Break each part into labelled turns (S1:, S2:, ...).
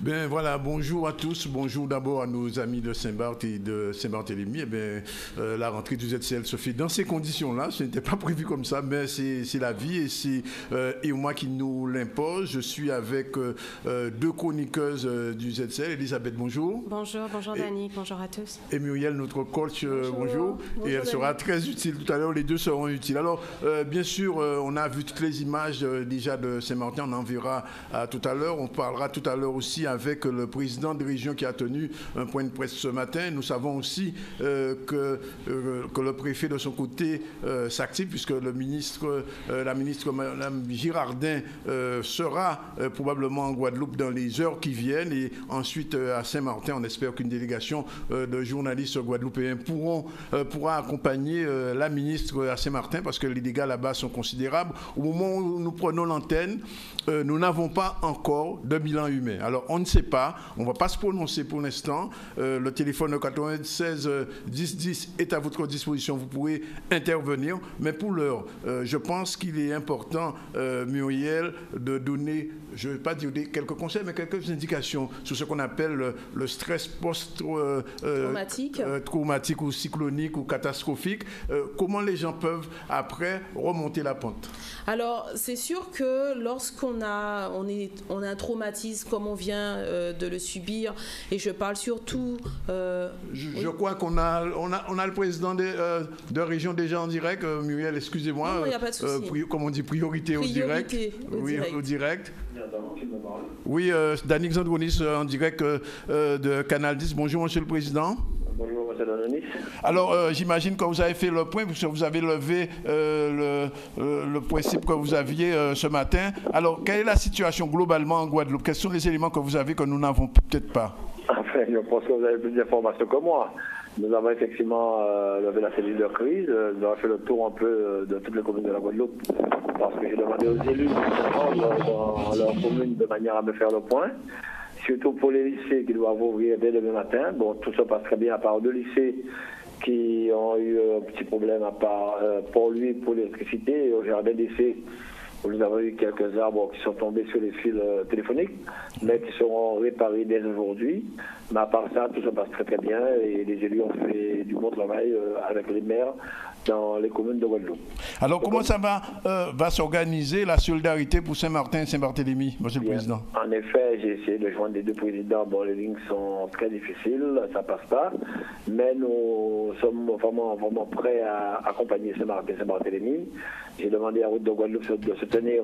S1: Ben voilà, bonjour à tous. Bonjour d'abord à nos amis de Saint-Barth et de Saint-Barthélemy. Eh bien, la rentrée du ZCL se fait dans ces conditions-là. Ce n'était pas prévu comme ça, mais c'est la vie et c'est moi qui nous l'impose. Je suis avec deux chroniqueuses du ZCL. Elisabeth, bonjour.
S2: Bonjour Dani, bonjour à tous.
S1: Et Muriel, notre coach, bonjour. Et elle sera très utile tout à l'heure. Les deux seront utiles. Alors, bien sûr, on a vu toutes les images déjà de Saint-Martin. On en verra tout à l'heure. On parlera tout à l'heure aussi avec le président de région qui a tenu un point de presse ce matin. Nous savons aussi que le préfet de son côté s'active puisque la ministre Mme Girardin sera probablement en Guadeloupe dans les heures qui viennent et ensuite à Saint-Martin, on espère qu'une délégation de journalistes guadeloupéens pourra accompagner la ministre à Saint-Martin parce que les dégâts là-bas sont considérables. Au moment où nous prenons l'antenne, nous n'avons pas encore de bilan humain. Alors, on ne sait pas, on ne va pas se prononcer pour l'instant. Le téléphone 96 10 10 est à votre disposition, vous pourrez intervenir. Mais pour l'heure, je pense qu'il est important, Muriel, de donner, je ne vais pas dire quelques conseils, mais quelques indications sur ce qu'on appelle le stress post-traumatique ou cyclonique ou catastrophique. Comment les gens peuvent, après, remonter la pente?
S3: Alors, c'est sûr que lorsqu'on a un traumatisme comme on vient de le subir, et je parle surtout...
S1: Je crois qu'on a le président de région déjà en direct. Muriel, excusez-moi.
S3: Non, il n'y a pas de souci.
S1: Comme on dit, priorité au direct. Au direct. Oui, Dani Xandronis en direct de Canal 10. Bonjour, monsieur le président.
S4: Bonjour, M. Danonis.
S1: Alors, j'imagine que vous avez fait le point, puisque vous avez levé le principe que vous aviez ce matin. Alors, quelle est la situation globalement en Guadeloupe? Quels sont les éléments que vous avez que nous n'avons peut-être pas?
S4: Enfin, je pense que vous avez plus d'informations que moi. Nous avons effectivement levé la cellule de crise. Nous avons fait le tour un peu de toutes les communes de la Guadeloupe, parce que j'ai demandé aux élus dans leur commune de manière à me faire le point. Surtout pour les lycées qui doivent ouvrir dès demain matin. Bon, tout ça passe très bien, à part deux lycées qui ont eu un petit problème, à part pour l'électricité. Et au jardin lycée, nous avons eu quelques arbres qui sont tombés sur les fils téléphoniques, mais qui seront réparés dès aujourd'hui. Mais à part ça, tout se passe très très bien et les élus ont fait du bon travail avec les maires dans les communes de Guadeloupe.
S1: Alors, comment ça va s'organiser la solidarité pour Saint-Martin et Saint-Barthélemy, monsieur le président?
S4: En effet, j'ai essayé de joindre les deux présidents. Bon, les lignes sont très difficiles, ça passe pas, mais nous sommes vraiment prêts à accompagner Saint-Martin et Saint-Barthélemy. J'ai demandé à Route de Guadeloupe de se tenir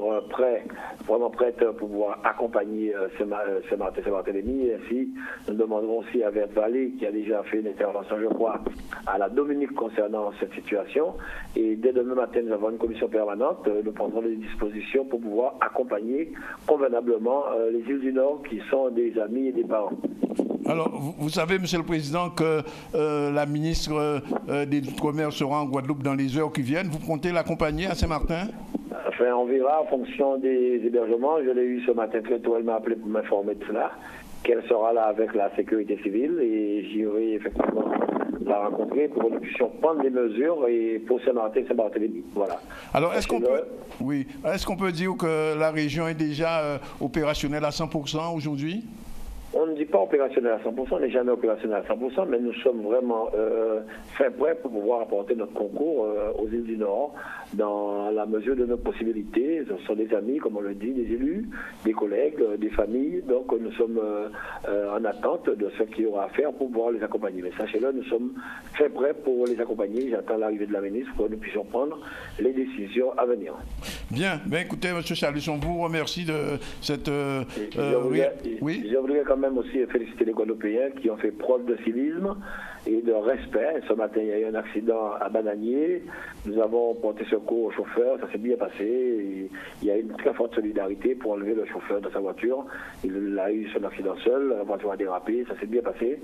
S4: vraiment prête pour pouvoir accompagner Saint-Martin et Saint-Barthélemy. Et ainsi, nous demanderons aussi à Vert Vallée, qui a déjà fait une intervention, je crois, à la Dominique concernant cette situation. Et dès demain matin, nous avons une commission permanente. Nous prendrons des dispositions pour pouvoir accompagner convenablement les îles du Nord qui sont des amis et des parents.
S1: Alors, vous savez, monsieur le président, que la ministre des Outre-mer sera en Guadeloupe dans les heures qui viennent. Vous comptez l'accompagner à Saint-Martin?
S4: Enfin, on verra en fonction des hébergements. Je l'ai eu ce matin très tôt, elle m'a appelé pour m'informer de cela, qu'elle sera là avec la sécurité civile et j'irai effectivement la rencontrer pour que nous puissions prendre des mesures et pour Saint-Martin et Saint-Barthélemy. Voilà.
S1: Alors, est-ce qu'on peut dire que la région est déjà opérationnelle à 100% aujourd'hui?
S4: On ne dit pas opérationnel à 100%, on n'est jamais opérationnel à 100%, mais nous sommes vraiment très prêts pour pouvoir apporter notre concours aux îles du Nord dans la mesure de nos possibilités. Ce sont des amis, comme on le dit, des élus, des collègues, des familles. Donc nous sommes en attente de ce qu'il y aura à faire pour pouvoir les accompagner. Mais sachez-le, nous sommes très prêts pour les accompagner. J'attends l'arrivée de la ministre pour que nous puissions prendre les décisions à venir.
S1: Bien, écoutez, M. Chalus, on vous remercie de cette...
S4: Je voudrais quand même aussi féliciter les Guadeloupéens qui ont fait preuve de civisme et de respect. Ce matin, il y a eu un accident à Bananier. Nous avons porté secours au chauffeur, ça s'est bien passé. Et il y a eu une très forte solidarité pour enlever le chauffeur de sa voiture. Il a eu son accident seul, la voiture a dérapé, ça s'est bien passé.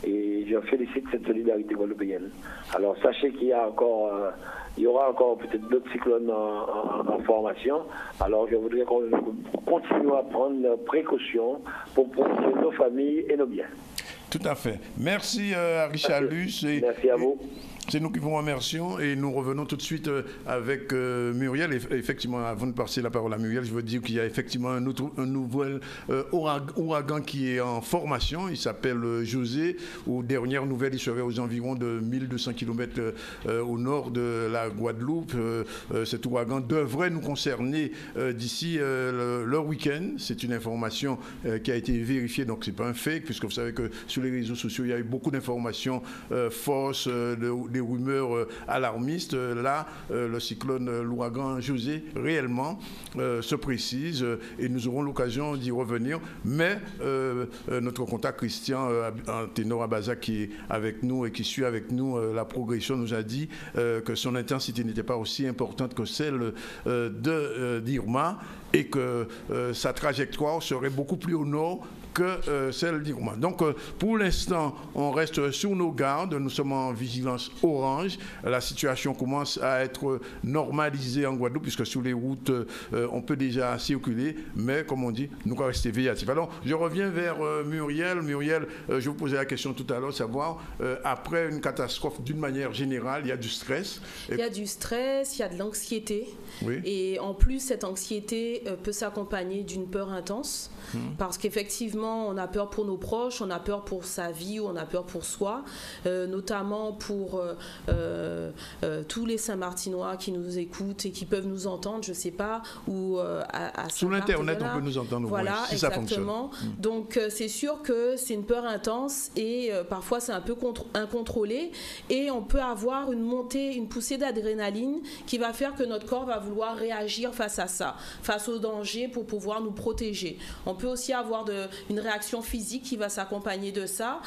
S4: Et je félicite cette solidarité guadeloupéenne. Alors sachez qu'il y a encore... il y aura encore peut-être d'autres cyclones en formation. Alors je voudrais qu'on continue à prendre précaution pour protéger nos familles et nos biens.
S1: Tout à fait. Merci à Richard Luce.
S4: Merci à vous.
S1: C'est nous qui vous remercions et nous revenons tout de suite avec Muriel. Effectivement, avant de passer la parole à Muriel, je veux dire qu'il y a effectivement un nouvel ouragan qui est en formation. Il s'appelle José. Aux dernières nouvelles, il serait aux environs de 1200 km au nord de la Guadeloupe. Cet ouragan devrait nous concerner d'ici le week-end. C'est une information qui a été vérifiée, donc c'est pas un fake, puisque vous savez que sur les réseaux sociaux, il y a eu beaucoup d'informations fausses, des rumeurs alarmistes. Là, le cyclone, l'ouragan José, réellement se précise et nous aurons l'occasion d'y revenir. Mais notre contact Christian, un ténor à Baza qui est avec nous et qui suit avec nous la progression, nous a dit que son intensité n'était pas aussi importante que celle d'Irma et que sa trajectoire serait beaucoup plus au nord que celle d'Irma. Donc, pour l'instant, on reste sur nos gardes. Nous sommes en vigilance orange. La situation commence à être normalisée en Guadeloupe, puisque sur les routes, on peut déjà circuler. Mais, comme on dit, nous allons rester véatifs. Alors, je reviens vers Muriel. Muriel, je vous posais la question tout à l'heure, savoir, après une catastrophe, d'une manière générale, il y a du stress.
S3: Il y a du stress, il y a de l'anxiété.
S1: Oui.
S3: Et en plus, cette anxiété peut s'accompagner d'une peur intense. Parce qu'effectivement, on a peur pour nos proches, on a peur pour sa vie ou on a peur pour soi, notamment pour tous les Saint-Martinois qui nous écoutent et qui peuvent nous entendre, je ne sais pas, ou à
S1: sur l'Internet, on peut nous entendre.
S3: Voilà,
S1: si
S3: exactement.
S1: Ça fonctionne.
S3: Donc, c'est sûr que c'est une peur intense et parfois c'est un peu incontrôlé et on peut avoir une montée, une poussée d'adrénaline qui va faire que notre corps va vouloir réagir face à ça, face au danger pour pouvoir nous protéger. On peut aussi avoir une réaction physique qui va s'accompagner de ça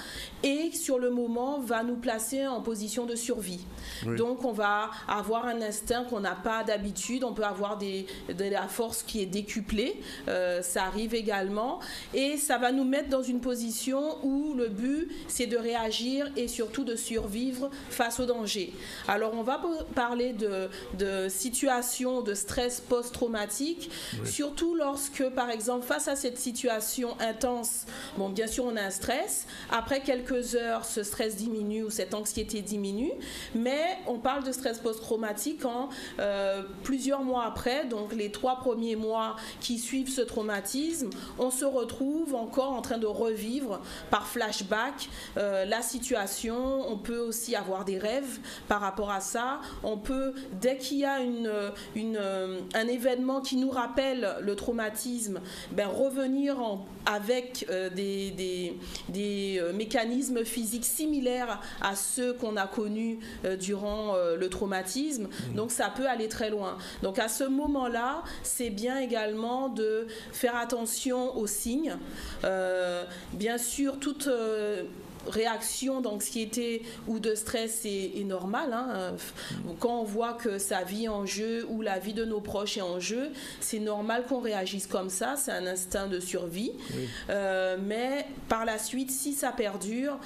S3: et sur le moment va nous placer en position de survie. Oui. Donc on va avoir un instinct qu'on n'a pas d'habitude, on peut avoir de la force qui est décuplée, ça arrive également et ça va nous mettre dans une position où le but c'est de réagir et surtout de survivre face au danger. Alors on va parler de situations de stress post-traumatique, oui. Surtout lorsque par exemple face à cette situation intense, bon bien sûr on a un stress, après quelques heures ce stress diminue ou cette anxiété diminue, mais on parle de stress post-traumatique quand plusieurs mois après, donc les 3 premiers mois qui suivent ce traumatisme, on se retrouve encore en train de revivre par flashback la situation, on peut aussi avoir des rêves par rapport à ça, on peut, dès qu'il y a un événement qui nous rappelle le traumatisme, revenir avec des mécanismes physiques similaires à ceux qu'on a connus durant le traumatisme. Donc ça peut aller très loin. Donc à ce moment-là, c'est bien également de faire attention aux signes. Bien sûr, toute réaction d'anxiété ou de stress est normale. Hein. Quand on voit que sa vie est en jeu ou la vie de nos proches est en jeu, c'est normal qu'on réagisse comme ça, c'est un instinct de survie. Oui. Mais par la suite, si ça perdure,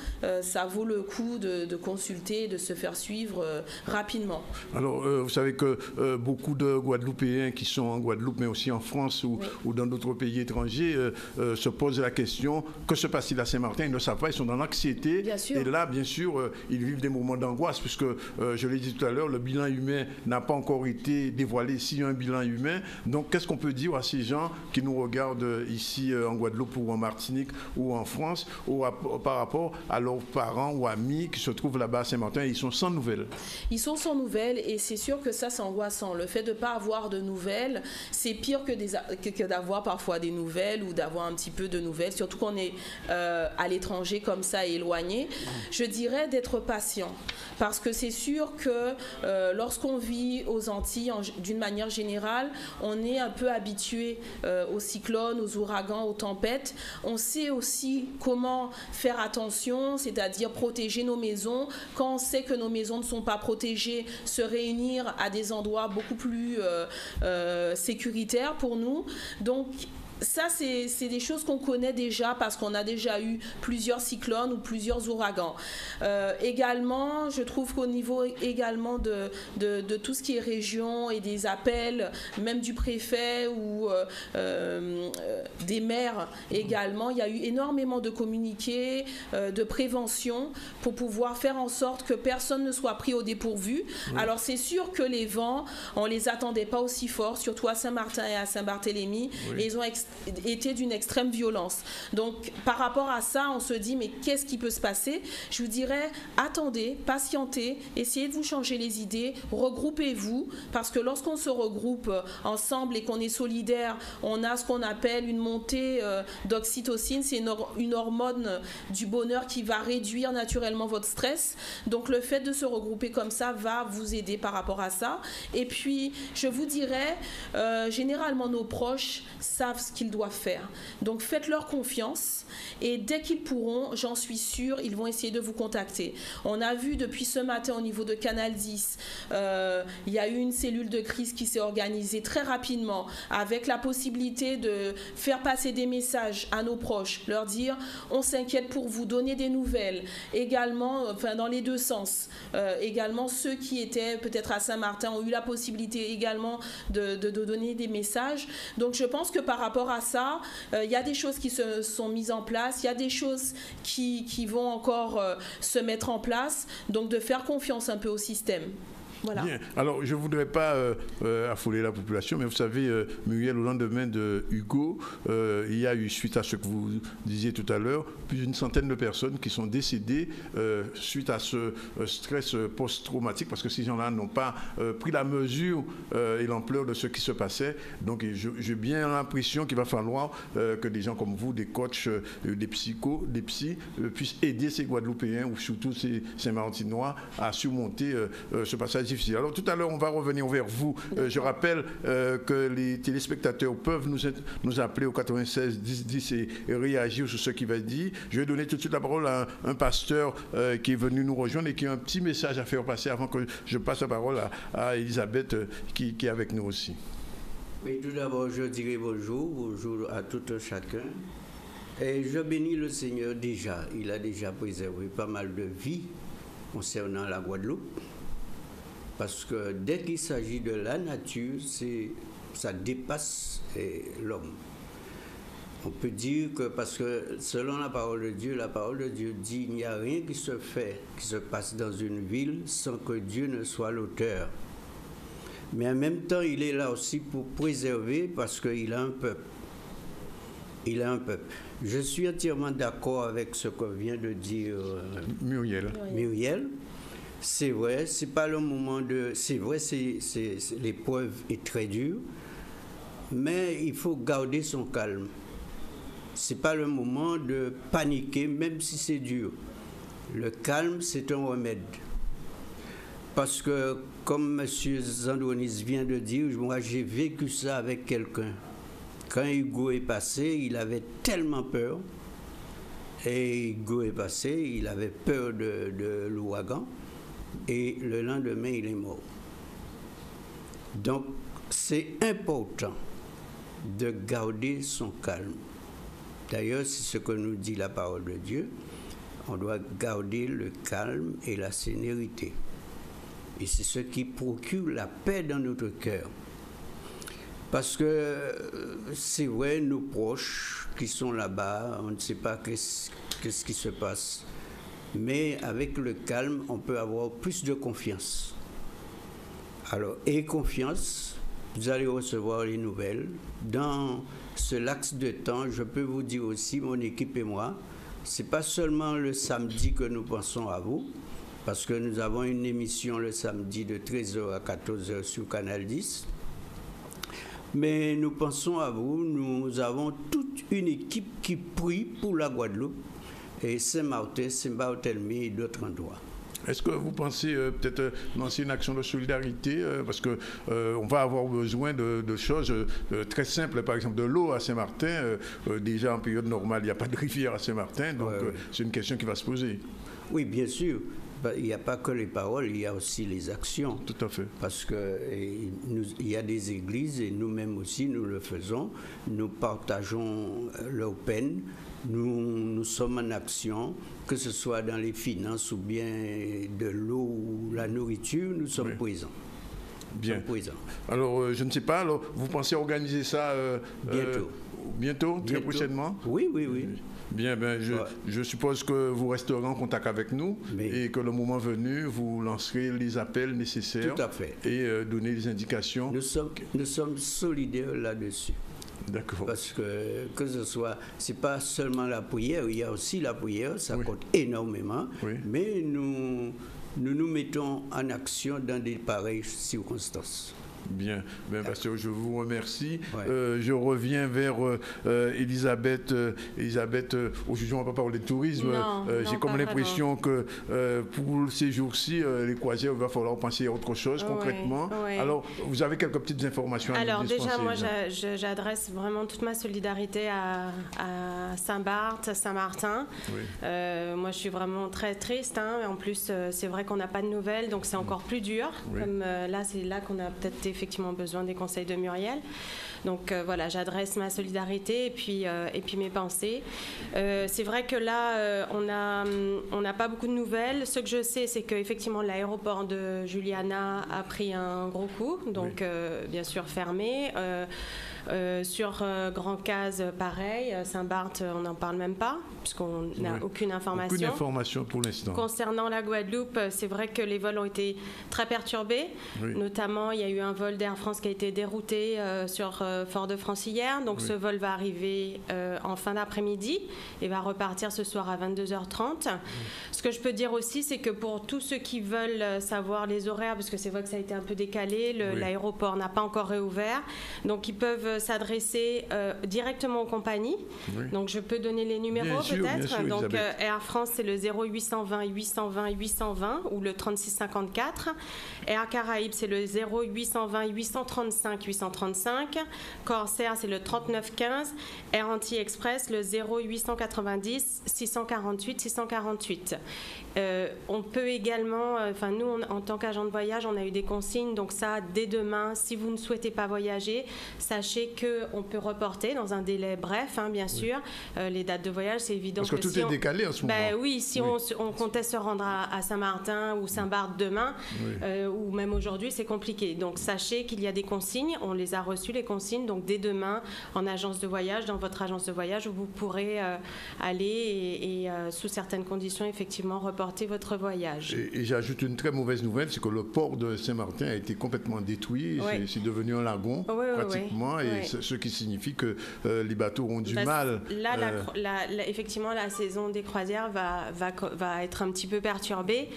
S3: ça vaut le coup de consulter, de se faire suivre rapidement.
S1: Alors, vous savez que beaucoup de Guadeloupéens qui sont en Guadeloupe, mais aussi en France ou, oui. ou dans d'autres pays étrangers, se posent la question, que se passe-t-il à Saint-Martin? Ils ne savent pas, ils sont dans l'anxiété. Et là, bien sûr, ils vivent des moments d'angoisse, puisque, je l'ai dit tout à l'heure, le bilan humain n'a pas encore été dévoilé s'il y a un bilan humain. Donc, qu'est-ce qu'on peut dire à ces gens qui nous regardent ici en Guadeloupe ou en Martinique ou en France, ou par rapport à leurs parents ou amis qui se trouvent là-bas à Saint-Martin et ils sont sans nouvelles?
S3: Ils sont sans nouvelles et c'est sûr que ça, c'est angoissant. Le fait de ne pas avoir de nouvelles, c'est pire que d'avoir parfois des nouvelles ou d'avoir un petit peu de nouvelles, surtout qu'on est à l'étranger comme ça et éloigné. Je dirais d'être patient parce que c'est sûr que lorsqu'on vit aux Antilles d'une manière générale, on est un peu habitué aux cyclones, aux ouragans, aux tempêtes. On sait aussi comment faire attention, c'est-à-dire protéger nos maisons. Quand on sait que nos maisons ne sont pas protégées, se réunir à des endroits beaucoup plus sécuritaires pour nous. Donc ça, c'est des choses qu'on connaît déjà parce qu'on a déjà eu plusieurs cyclones ou plusieurs ouragans. Également, je trouve qu'au niveau également de tout ce qui est région et des appels, même du préfet ou des maires également, il y a eu énormément de communiqués, de prévention pour pouvoir faire en sorte que personne ne soit pris au dépourvu. Alors c'est sûr que les vents, on ne les attendait pas aussi forts, surtout à Saint-Martin et à Saint-Barthélemy, et ils ont été d'une extrême violence. Donc par rapport à ça, on se dit mais qu'est-ce qui peut se passer? Je vous dirais, attendez, patientez, essayez de vous changer les idées, regroupez-vous, parce que lorsqu'on se regroupe ensemble et qu'on est solidaire, on a ce qu'on appelle une montée d'oxytocine, c'est une hormone du bonheur qui va réduire naturellement votre stress. Donc le fait de se regrouper comme ça va vous aider par rapport à ça. Et puis je vous dirais, généralement nos proches savent ce qu'ils doivent faire. Donc faites-leur confiance et dès qu'ils pourront, j'en suis sûre, ils vont essayer de vous contacter. On a vu depuis ce matin au niveau de Canal 10, il y a eu une cellule de crise qui s'est organisée très rapidement avec la possibilité de faire passer des messages à nos proches, leur dire on s'inquiète pour vous, donner des nouvelles. Également, enfin dans les deux sens, également ceux qui étaient peut-être à Saint-Martin ont eu la possibilité également de donner des messages. Donc je pense que par rapport à ça, il y a des choses qui se sont mises en place, il y a des choses qui vont encore se mettre en place, donc de faire confiance un peu au système. Voilà.
S1: Bien. Alors, je ne voudrais pas affoler la population, mais vous savez, Muriel, au lendemain de Hugo, il y a eu, suite à ce que vous disiez tout à l'heure, plus d'une centaine de personnes qui sont décédées suite à ce stress post-traumatique, parce que ces gens-là n'ont pas pris la mesure et l'ampleur de ce qui se passait. Donc, j'ai bien l'impression qu'il va falloir que des gens comme vous, des coachs, des psychos, des psys, puissent aider ces Guadeloupéens, ou surtout ces Saint-Martinois, à surmonter ce passage difficile. Alors tout à l'heure, on va revenir vers vous. Je rappelle que les téléspectateurs peuvent nous appeler au 96 10 10 et réagir sur ce qui va être dit. Je vais donner tout de suite la parole à un pasteur qui est venu nous rejoindre et qui a un petit message à faire passer avant que je passe la parole à Elisabeth qui est avec nous aussi.
S5: Oui, tout d'abord, je dirais bonjour à tout un chacun. Et je bénis le Seigneur déjà. Il a déjà préservé pas mal de vies concernant la Guadeloupe. Parce que dès qu'il s'agit de la nature, ça dépasse l'homme. On peut dire que, parce que selon la parole de Dieu dit il n'y a rien qui se passe dans une ville sans que Dieu ne soit l'auteur. Mais en même temps, il est là aussi pour préserver parce qu'il a un peuple. Il a un peuple. Je suis entièrement d'accord avec ce que vient de dire Muriel. C'est vrai, c'est pas le moment de... C'est vrai, l'épreuve est très dure, mais il faut garder son calme. C'est pas le moment de paniquer, même si c'est dur. Le calme, c'est un remède. Parce que, comme M. Zandonis vient de dire, moi j'ai vécu ça avec quelqu'un. Quand Hugo est passé, il avait tellement peur. Et Hugo est passé, il avait peur de l'ouragan. Et le lendemain, il est mort. Donc, c'est important de garder son calme. D'ailleurs, c'est ce que nous dit la parole de Dieu. On doit garder le calme et la sérénité. Et c'est ce qui procure la paix dans notre cœur. Parce que c'est vrai, nos proches qui sont là-bas, on ne sait pas qu'est-ce qui se passe. Mais avec le calme, on peut avoir plus de confiance. Alors, et confiance, vous allez recevoir les nouvelles. Dans ce laps de temps, je peux vous dire aussi, mon équipe et moi, c'est pas seulement le samedi que nous pensons à vous, parce que nous avons une émission le samedi de 13h à 14h sur Canal 10. Mais nous pensons à vous, nous avons toute une équipe qui prie pour la Guadeloupe, et Saint-Martin, Saint-Barthélemy et d'autres endroits.
S1: Est-ce que vous pensez peut-être lancer une action de solidarité parce qu'on va avoir besoin de choses très simples, par exemple de l'eau à Saint-Martin. Déjà en période normale, il n'y a pas de rivière à Saint-Martin, donc c'est une question qui va se poser.
S5: Oui, bien sûr. il n'y a pas que les paroles, il y a aussi les actions.
S1: Tout à fait.
S5: Parce qu'il y a des églises, et nous-mêmes aussi, nous le faisons. Nous partageons leur peine. Nous sommes en action, que ce soit dans les finances ou bien de l'eau ou la nourriture, nous sommes présents.
S1: Bien. Alors, je ne sais pas, alors, vous pensez organiser ça bientôt, très prochainement?
S5: Oui.
S1: Bien, je suppose que vous resterez en contact avec nous et que le moment venu, vous lancerez les appels nécessaires.
S5: Tout à fait.
S1: Et donner les indications.
S5: Nous sommes solidaires là-dessus.
S1: D'accord.
S5: Parce que ce soit, c'est pas seulement la prière, il y a aussi la prière, ça compte énormément, mais nous mettons en action dans des pareilles circonstances.
S1: Bien, pasteur, je vous remercie. Je reviens vers Elisabeth. Aujourd'hui, on ne va pas parler de tourisme. J'ai comme l'impression que pour ces jours-ci, les croisières, il va falloir penser à autre chose concrètement. Alors, vous avez quelques petites informations à nous dispenser?
S2: Déjà, moi, j'adresse vraiment toute ma solidarité à Saint-Barth, à Saint-Martin. Moi, je suis vraiment très triste. En plus, c'est vrai qu'on n'a pas de nouvelles, donc c'est encore plus dur. Comme là, c'est là qu'on a peut-être effectivement besoin des conseils de Muriel. Donc voilà, j'adresse ma solidarité et puis mes pensées. C'est vrai que là, on n'a pas beaucoup de nouvelles. Ce que je sais, c'est qu'effectivement, l'aéroport de Juliana a pris un gros coup, donc bien sûr fermé. Sur Grand Case, pareil. Saint-Barth, on n'en parle même pas, puisqu'on n'a aucune information.
S1: Aucune information pour l'instant.
S2: Concernant la Guadeloupe, c'est vrai que les vols ont été très perturbés. Notamment, il y a eu un vol d'Air France qui a été dérouté sur Fort-de-France hier. Donc, ce vol va arriver en fin d'après-midi et va repartir ce soir à 22h30. Ce que je peux dire aussi, c'est que pour tous ceux qui veulent savoir les horaires, parce que c'est vrai que ça a été un peu décalé, l'aéroport n'a pas encore réouvert. Donc, ils peuvent s'adresser directement aux compagnies. Donc, je peux donner les numéros peut-être. Donc, Air France, c'est le 0820 820 820 ou le 3654. Air Caraïbes, c'est le 0820 835 835. Corsair, c'est le 3915. Air Anti-Express, le 0890 648 648. On peut également, nous, en tant qu'agent de voyage, on a eu des consignes. Donc ça, dès demain, si vous ne souhaitez pas voyager, sachez qu'on peut reporter dans un délai bref, bien sûr. Les dates de voyage, c'est évident.
S1: Parce que tout est décalé en ce moment.
S2: Oui, si on comptait se rendre à Saint-Martin ou Saint-Barth demain, ou même aujourd'hui, c'est compliqué. Donc sachez qu'il y a des consignes. On les a reçues, les consignes. Donc dès demain, en agence de voyage, dans votre agence de voyage, vous pourrez aller et sous certaines conditions, effectivement, reporter votre voyage.
S1: Et j'ajoute une très mauvaise nouvelle, c'est que le port de Saint-Martin a été complètement détruit. C'est devenu un lagon, pratiquement, et ce qui signifie que les bateaux ont du mal.
S2: Là, effectivement, la saison des croisières va être un petit peu perturbée,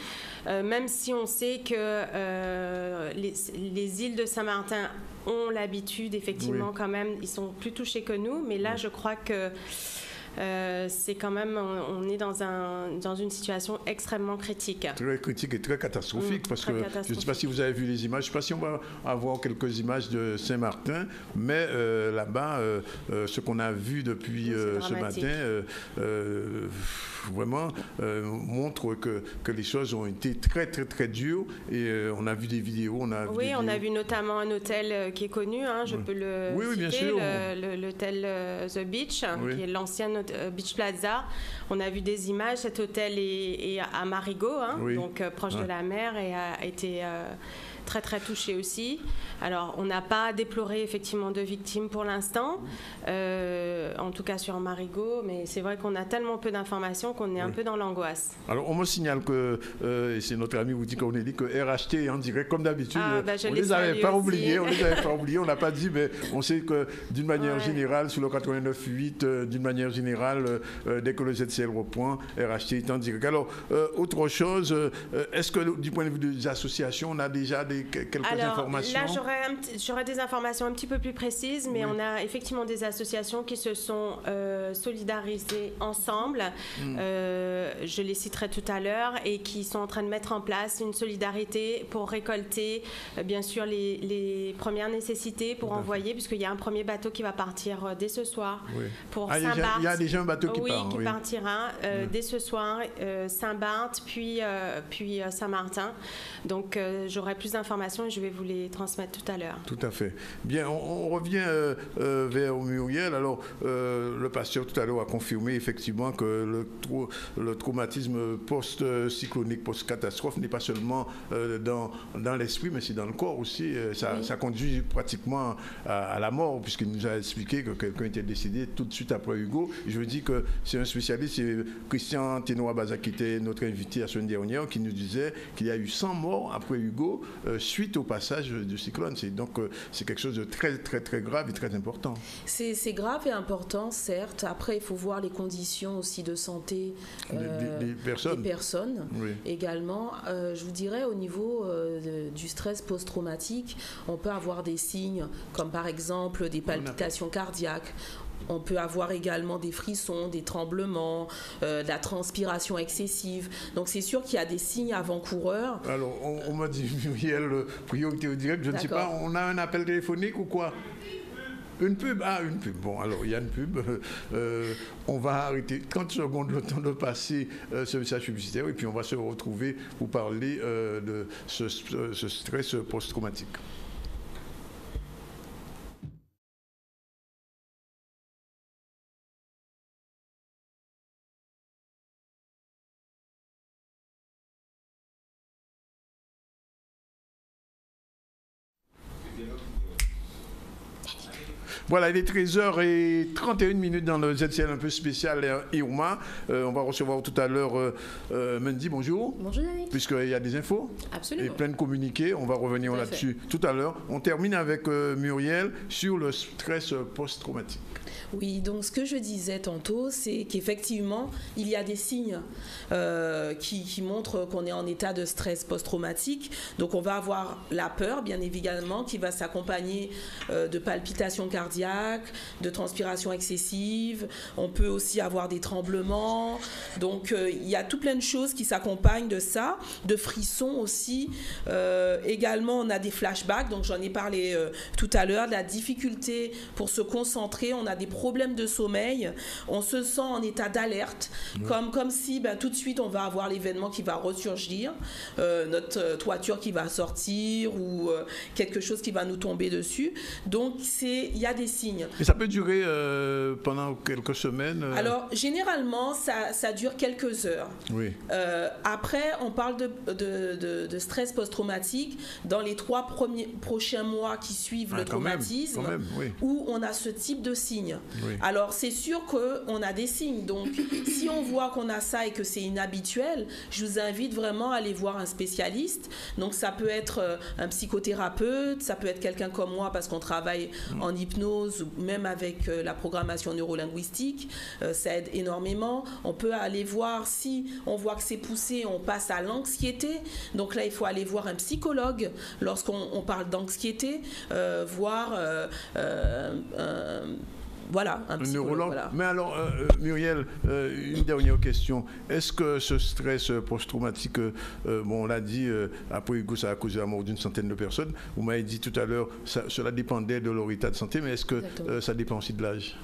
S2: même si on sait que les îles de Saint-Martin ont l'habitude, effectivement, quand même, ils sont plus touchés que nous, mais là, je crois que c'est quand même, on est dans une situation extrêmement critique.
S1: Très critique et très catastrophique, parce que je ne sais pas si vous avez vu les images, je ne sais pas si on va avoir quelques images de Saint-Martin, mais là-bas, ce qu'on a vu depuis ce matin, vraiment montre que les choses ont été très, très, très dures, et on a vu des vidéos. On a vu notamment un hôtel qui est connu, je peux le citer,
S2: l'hôtel The Beach, qui est l'ancien Beach Plaza. On a vu des images. Cet hôtel est à Marigot, donc proche de la mer, et a été très très touché aussi. Alors on n'a pas déploré effectivement de victimes pour l'instant, en tout cas sur Marigot, mais c'est vrai qu'on a tellement peu d'informations qu'on est un peu dans l'angoisse.
S1: Alors on me signale que, et c'est notre ami Wouti Cornélie, que RHT est en direct comme d'habitude. On les avait pas oubliés, on n'a pas dit, mais on sait que d'une manière générale, sur le 89.8, d'une manière générale, dès que le ZCL reprend, RHT est en direct. Alors autre chose, est-ce que du point de vue des associations, on a déjà des quelques informations?
S2: Là, j'aurais des informations un petit peu plus précises, mais on a effectivement des associations qui se sont solidarisées ensemble. Je les citerai tout à l'heure, et qui sont en train de mettre en place une solidarité pour récolter, bien sûr, les premières nécessités pour envoyer, puisqu'il y a un premier bateau qui va partir dès ce soir pour Saint-Barth.
S1: Il y a déjà un bateau qui part.
S2: Qui partira dès ce soir, Saint-Barth, puis Saint-Martin. Donc, j'aurai plus d'informations et je vais vous les transmettre tout à l'heure.
S1: Tout à fait. Bien, on revient vers Muriel. Alors, le pasteur tout à l'heure a confirmé effectivement que le traumatisme post-cyclonique, post-catastrophe n'est pas seulement dans l'esprit, mais c'est dans le corps aussi. Ça conduit pratiquement à la mort, puisqu'il nous a expliqué que quelqu'un était décédé tout de suite après Hugo. Je veux dire que c'est un spécialiste, c'est Christian Tenoa-Baza, qui était notre invité la semaine dernière, qui nous disait qu'il y a eu 100 morts après Hugo suite au passage du cyclone. Donc c'est quelque chose de très très très grave et très important.
S3: C'est grave et important, certes. Après, il faut voir les conditions aussi de santé des personnes également. Je vous dirais, au niveau du stress post-traumatique, on peut avoir des signes comme par exemple des palpitations cardiaques. On peut avoir également des frissons, des tremblements, de la transpiration excessive. Donc c'est sûr qu'il y a des signes avant-coureurs.
S1: Alors on m'a dit, Muriel, priorité au direct, je ne sais pas, on a un appel téléphonique ou quoi? Une pub? Ah, une pub. Bon, alors il y a une pub. On va arrêter 30 secondes le temps de passer ce message publicitaire et puis on va se retrouver pour parler de ce stress post-traumatique. Voilà, il est 13h31 dans le ZCL un peu spécial Irma. On va recevoir tout à l'heure Mendy, bonjour.
S6: Bonjour Yannick.
S1: Puisqu'il y a des infos.
S6: Absolument.
S1: Et plein de communiqués, on va revenir là-dessus tout à l'heure. On termine avec Muriel sur le stress post-traumatique.
S3: Oui, donc ce que je disais tantôt, c'est qu'effectivement, il y a des signes qui montrent qu'on est en état de stress post-traumatique. Donc on va avoir la peur, bien évidemment, qui va s'accompagner de palpitations cardiaques, de transpiration excessive. On peut aussi avoir des tremblements. Donc il y a tout plein de choses qui s'accompagnent de ça, de frissons aussi. Également, on a des flashbacks, donc j'en ai parlé tout à l'heure, de la difficulté pour se concentrer. On a des problèmes de sommeil, on se sent en état d'alerte, comme si tout de suite on va avoir l'événement qui va ressurgir, notre toiture qui va sortir ou quelque chose qui va nous tomber dessus. Donc il y a des signes.
S1: Et ça peut durer pendant quelques semaines
S3: Alors généralement ça dure quelques heures.
S1: Oui.
S3: Après on parle de stress post-traumatique dans les 3 prochains mois qui suivent le traumatisme, où on a ce type de signes. Oui. Alors c'est sûr qu'on a des signes, donc si on voit qu'on a ça et que c'est inhabituel, je vous invite vraiment à aller voir un spécialiste. Donc ça peut être un psychothérapeute, ça peut être quelqu'un comme moi parce qu'on travaille en hypnose ou même avec la programmation neurolinguistique, ça aide énormément. On peut aller voir, si on voit que c'est poussé, on passe à l'anxiété, donc là il faut aller voir un psychologue lorsqu'on parle d'anxiété, voir voilà, un neurologue. Voilà.
S1: Mais alors, Muriel, une dernière question. Est-ce que ce stress post-traumatique, on l'a dit, après Hugo, ça a causé la mort d'une centaine de personnes. Vous m'avez dit tout à l'heure, cela dépendait de leur état de santé, mais est-ce que ça dépend aussi de l'âge ?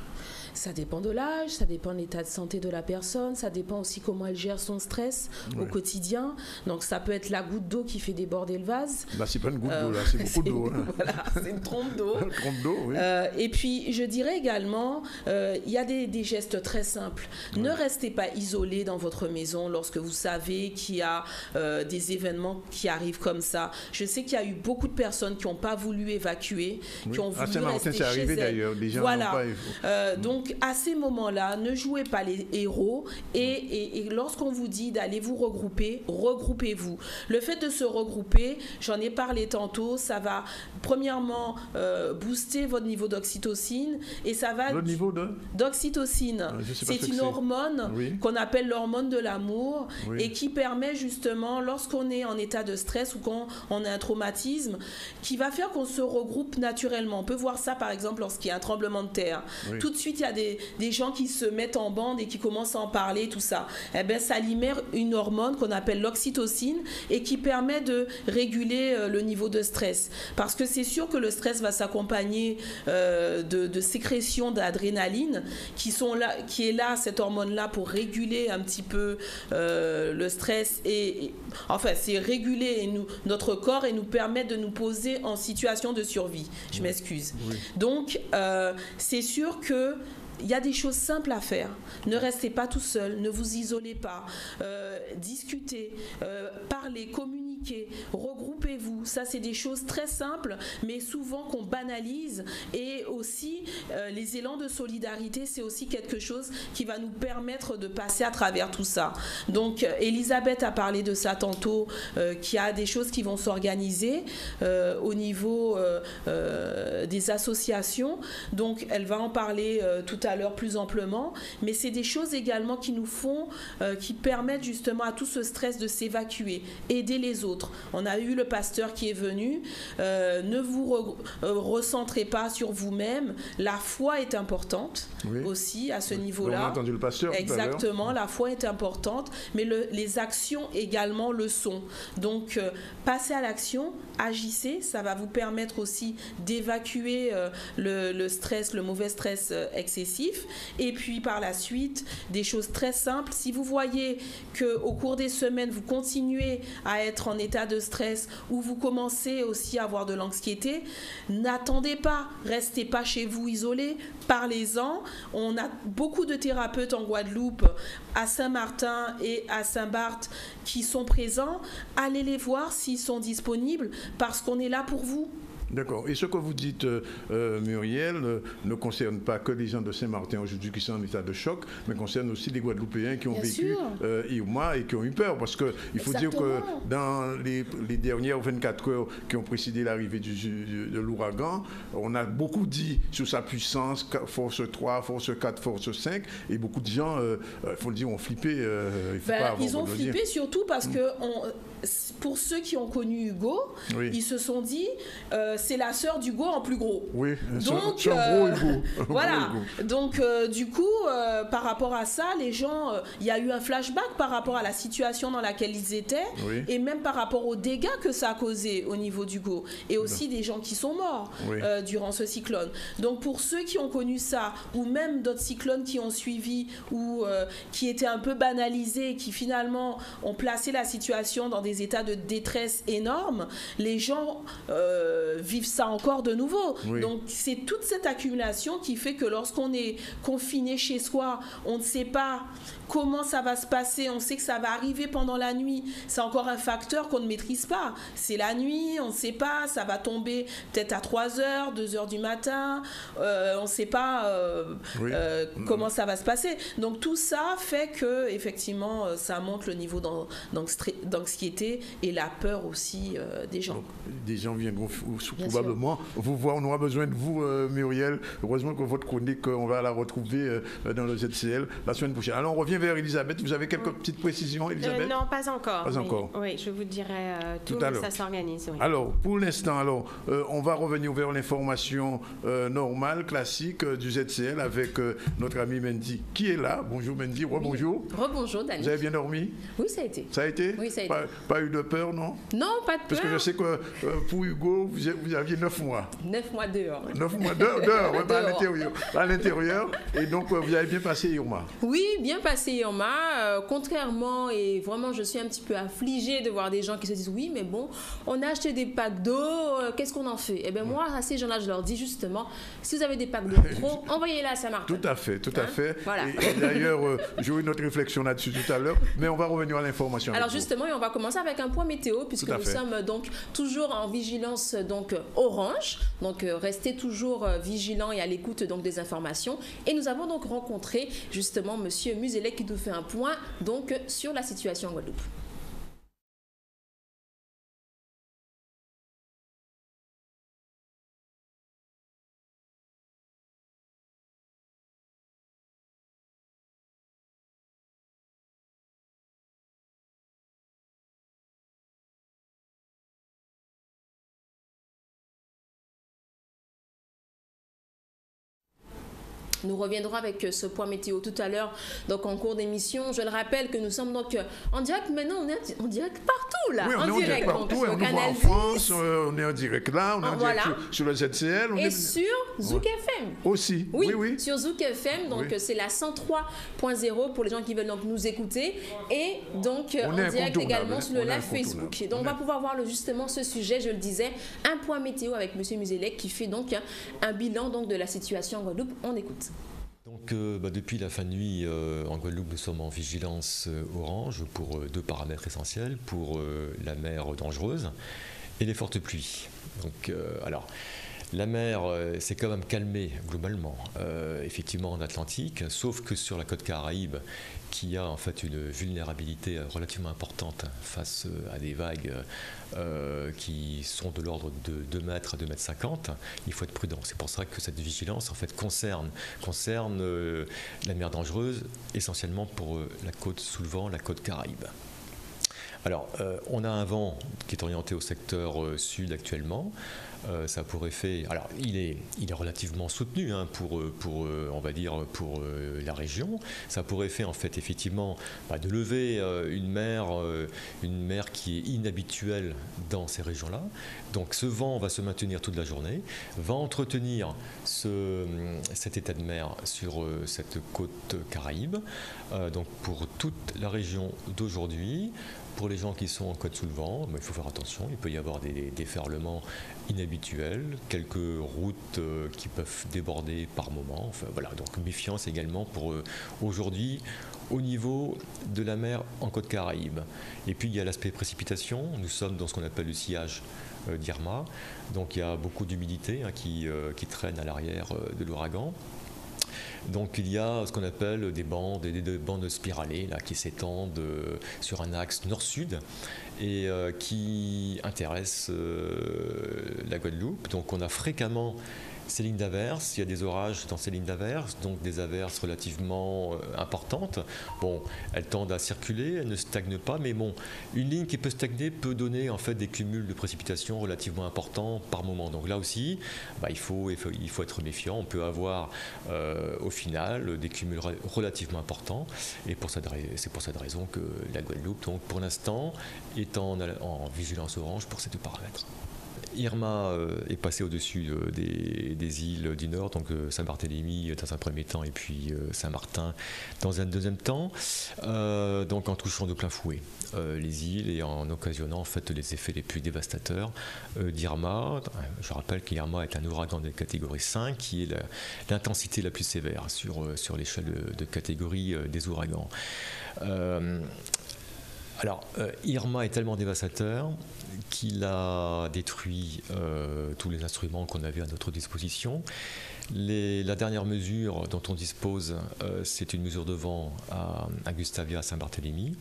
S3: Ça dépend de l'âge, ça dépend de l'état de santé de la personne, ça dépend aussi comment elle gère son stress au quotidien. Donc ça peut être la goutte d'eau qui fait déborder le vase.
S1: C'est pas une goutte d'eau, là, c'est beaucoup d'eau.
S3: Voilà, c'est une trompe d'eau.
S1: Une trompe d'eau, oui.
S3: Et puis je dirais également, il y a des gestes très simples. Ne restez pas isolé dans votre maison lorsque vous savez qu'il y a des événements qui arrivent comme ça. Je sais qu'il y a eu beaucoup de personnes qui n'ont pas voulu évacuer, qui ont voulu rester chez elles.
S1: C'est arrivé d'ailleurs.
S3: Voilà. Donc Donc, à ces moments-là, ne jouez pas les héros et lorsqu'on vous dit d'aller vous regrouper, regroupez-vous. Le fait de se regrouper, j'en ai parlé tantôt, ça va premièrement booster votre niveau d'oxytocine et ça va...
S1: Le niveau
S3: d'oxytocine. C'est une hormone qu'on appelle l'hormone de l'amour et qui permet justement, lorsqu'on est en état de stress ou qu'on a un traumatisme, qui va faire qu'on se regroupe naturellement. On peut voir ça par exemple lorsqu'il y a un tremblement de terre. Tout de suite, il y a des gens qui se mettent en bande et qui commencent à en parler, tout ça. Eh bien, ça libère une hormone qu'on appelle l'oxytocine et qui permet de réguler le niveau de stress. Parce que c'est sûr que le stress va s'accompagner de sécrétions d'adrénaline qui est là, cette hormone-là, pour réguler un petit peu le stress enfin, c'est réguler notre corps et nous permettre de nous poser en situation de survie. Je m'excuse. Donc, c'est sûr que il y a des choses simples à faire. Ne restez pas tout seul, ne vous isolez pas. Discutez, parlez, communiquez, regroupez-vous. Ça, c'est des choses très simples, mais souvent qu'on banalise. Et aussi, les élans de solidarité, c'est aussi quelque chose qui va nous permettre de passer à travers tout ça. Donc, Elisabeth a parlé de ça tantôt, qu'il y a des choses qui vont s'organiser au niveau des associations. Donc, elle va en parler tout à l'heure plus amplement, mais c'est des choses également qui nous font, qui permettent justement à tout ce stress de s'évacuer, aider les autres. On a eu le pasteur qui est venu, ne vous recentrez pas sur vous-même, la foi est importante aussi à ce niveau-là.
S1: On a entendu le pasteur.
S3: Exactement, la foi est importante, mais les actions également le sont. Donc, passez à l'action, agissez, ça va vous permettre aussi d'évacuer le stress, le mauvais stress excessif. Et puis par la suite, des choses très simples. Si vous voyez qu'au cours des semaines, vous continuez à être en état de stress ou vous commencez aussi à avoir de l'anxiété, n'attendez pas, restez pas chez vous isolés, parlez-en. On a beaucoup de thérapeutes en Guadeloupe, à Saint-Martin et à Saint-Barth qui sont présents. Allez les voir s'ils sont disponibles parce qu'on est là pour vous.
S1: D'accord. Et ce que vous dites, Muriel, ne concerne pas que les gens de Saint-Martin aujourd'hui qui sont en état de choc, mais concerne aussi les Guadeloupéens qui ont vécu Irma et qui ont eu peur. Parce qu'il faut dire que dans les dernières 24 heures qui ont précédé l'arrivée de l'ouragan, on a beaucoup dit sur sa puissance, force 3, force 4, force 5, et beaucoup de gens, il faut le dire, ont flippé.
S3: Ils ont flippé surtout parce que pour ceux qui ont connu Hugo, ils se sont dit... c'est la sœur d'Hugo en plus gros.
S1: Oui,
S3: donc
S1: gros Hugo.
S3: Voilà. Donc du coup, par rapport à ça, les gens, il y a eu un flashback par rapport à la situation dans laquelle ils étaient, et même par rapport aux dégâts que ça a causé au niveau d'Hugo, et aussi des gens qui sont morts durant ce cyclone. Donc pour ceux qui ont connu ça, ou même d'autres cyclones qui ont suivi, ou qui étaient un peu banalisés, et qui finalement ont placé la situation dans des états de détresse énormes, les gens vivent ça encore de nouveau. Donc c'est toute cette accumulation qui fait que lorsqu'on est confiné chez soi, on ne sait pas comment ça va se passer, on sait que ça va arriver pendant la nuit, c'est encore un facteur qu'on ne maîtrise pas. C'est la nuit, on ne sait pas, ça va tomber peut-être à 3h, 2h du matin, on ne sait pas comment ça va se passer. Donc tout ça fait que effectivement ça monte le niveau d'anxiété et la peur aussi des gens.
S1: Donc, des gens viendront probablement vous voir. On aura besoin de vous, Muriel. Heureusement que votre chronique, on va la retrouver dans le ZCL la semaine prochaine. Alors on revient vers Elisabeth. Vous avez quelques petites précisions, Elisabeth?
S2: Non, pas encore.
S1: Pas encore.
S2: Oui, je vous dirai tout à l'heure. Ça s'organise. Oui.
S1: Alors, pour l'instant, on va revenir vers l'information normale, classique du ZCL avec notre ami Mendy qui est là. Bonjour Mendy. Rebonjour.
S6: Rebonjour Dani.
S1: Vous avez bien dormi?
S6: Oui, ça a été.
S1: Ça a été?
S6: Oui, ça a été.
S1: Pas eu de peur, non?
S6: Non, pas de peur.
S1: Parce que je sais que pour Hugo, vous aviez 9 mois.
S6: 9 mois dehors.
S1: 9 mois dehors, pas à l'intérieur. Pas à l'intérieur. Et donc, vous avez bien passé Irma?
S6: Oui, bien passé Irma. Contrairement, et vraiment, je suis un petit peu affligée de voir des gens qui se disent oui, mais bon, on a acheté des packs d'eau, qu'est-ce qu'on en fait? Eh bien, moi, à ces gens-là, je leur dis justement, si vous avez des packs d'eau trop, envoyez-les à Saint-Martin.
S1: Tout à fait, tout à fait.
S6: Voilà.
S1: Et d'ailleurs, j'ai eu notre réflexion là-dessus tout à l'heure, mais on va revenir à l'information.
S6: Alors justement, et on va commencer avec un point météo, puisque nous sommes donc toujours en vigilance donc donc orange. Donc restez toujours vigilants et à l'écoute donc des informations. Et nous avons donc rencontré justement Monsieur Muzelec qui nous fait un point donc sur la situation en Guadeloupe. Nous reviendrons avec ce point météo tout à l'heure, donc en cours d'émission. Je le rappelle que nous sommes donc en direct maintenant, on est en direct partout là.
S1: Oui, on est en direct partout,
S6: donc,
S1: on est en France, on est en direct là, on est en direct sur le ZCL.
S6: Et sur Zouk FM.
S1: Aussi, oui.
S6: Sur Zouk FM, donc c'est la 103.0 pour les gens qui veulent donc nous écouter. Et donc en direct également sur le live Facebook. Et donc on va pouvoir voir justement ce sujet, je le disais, un point météo avec M. Muzelec qui fait donc un bilan donc, de la situation en Guadeloupe. On écoute.
S7: Donc, depuis la fin de nuit, en Guadeloupe, nous sommes en vigilance orange pour deux paramètres essentiels, pour la mer dangereuse et les fortes pluies. Donc, alors, la mer s'est quand même calmée globalement, effectivement en Atlantique, sauf que sur la côte Caraïbe, qui a en fait une vulnérabilité relativement importante face à des vagues qui sont de l'ordre de 2 mètres à 2 mètres 50, il faut être prudent. C'est pour ça que cette vigilance en fait concerne la mer dangereuse, essentiellement pour la côte sous le vent, la côte Caraïbe. Alors, on a un vent qui est orienté au secteur sud actuellement. Ça a pour effet, alors il est relativement soutenu hein, pour on va dire pour la région. Ça a pour effet en fait effectivement de lever une mer qui est inhabituelle dans ces régions-là. Donc ce vent va se maintenir toute la journée, va entretenir cet état de mer sur cette côte Caraïbe. Donc pour toute la région d'aujourd'hui. Pour les gens qui sont en côte sous le vent, il faut faire attention, il peut y avoir des déferlements inhabituels, quelques routes qui peuvent déborder par moment. Enfin, voilà, donc méfiance également pour aujourd'hui au niveau de la mer en côte Caraïbe. Et puis il y a l'aspect précipitation, nous sommes dans ce qu'on appelle le sillage d'Irma, donc il y a beaucoup d'humidité hein, qui traîne à l'arrière de l'ouragan. Donc il y a ce qu'on appelle des bandes spiralées là, qui s'étendent sur un axe nord-sud et qui intéressent la Guadeloupe. Donc on a fréquemment ces lignes d'averses, il y a des orages dans ces lignes d'averses, donc des averses relativement importantes. Bon, elles tendent à circuler, elles ne stagnent pas, mais bon, une ligne qui peut stagner peut donner en fait des cumuls de précipitations relativement importants par moment. Donc là aussi, il faut être méfiant. On peut avoir au final des cumuls relativement importants, et c'est pour cette raison que la Guadeloupe, donc pour l'instant, est en vigilance orange pour ces deux paramètres. Irma est passé au-dessus des îles du Nord, donc Saint-Barthélemy dans un premier temps et puis Saint-Martin dans un deuxième temps, donc en touchant de plein fouet les îles et en occasionnant en fait les effets les plus dévastateurs d'Irma. Je rappelle qu'Irma est un ouragan de catégorie 5 qui est l'intensité la plus sévère sur l'échelle de catégorie des ouragans. Alors, Irma est tellement dévastateur qu'il a détruit tous les instruments qu'on avait à notre disposition. La dernière mesure dont on dispose, c'est une mesure de vent à Gustavia, à Saint-Barthélemy,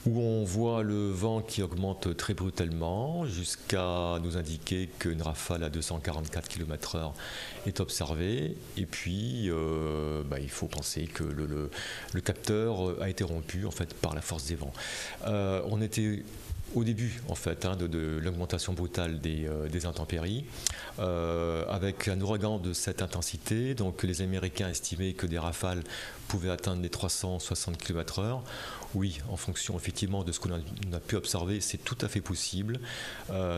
S7: où on voit le vent qui augmente très brutalement jusqu'à nous indiquer qu'une rafale à 244 km/h est observée. Et puis, il faut penser que le capteur a été rompu en fait, par la force des vents. On était au début en fait, de l'augmentation brutale des intempéries, avec un ouragan de cette intensité. Donc les Américains estimaient que des rafales pouvaient atteindre les 360 km/h. Oui, en fonction effectivement de ce qu'on a pu observer, c'est tout à fait possible.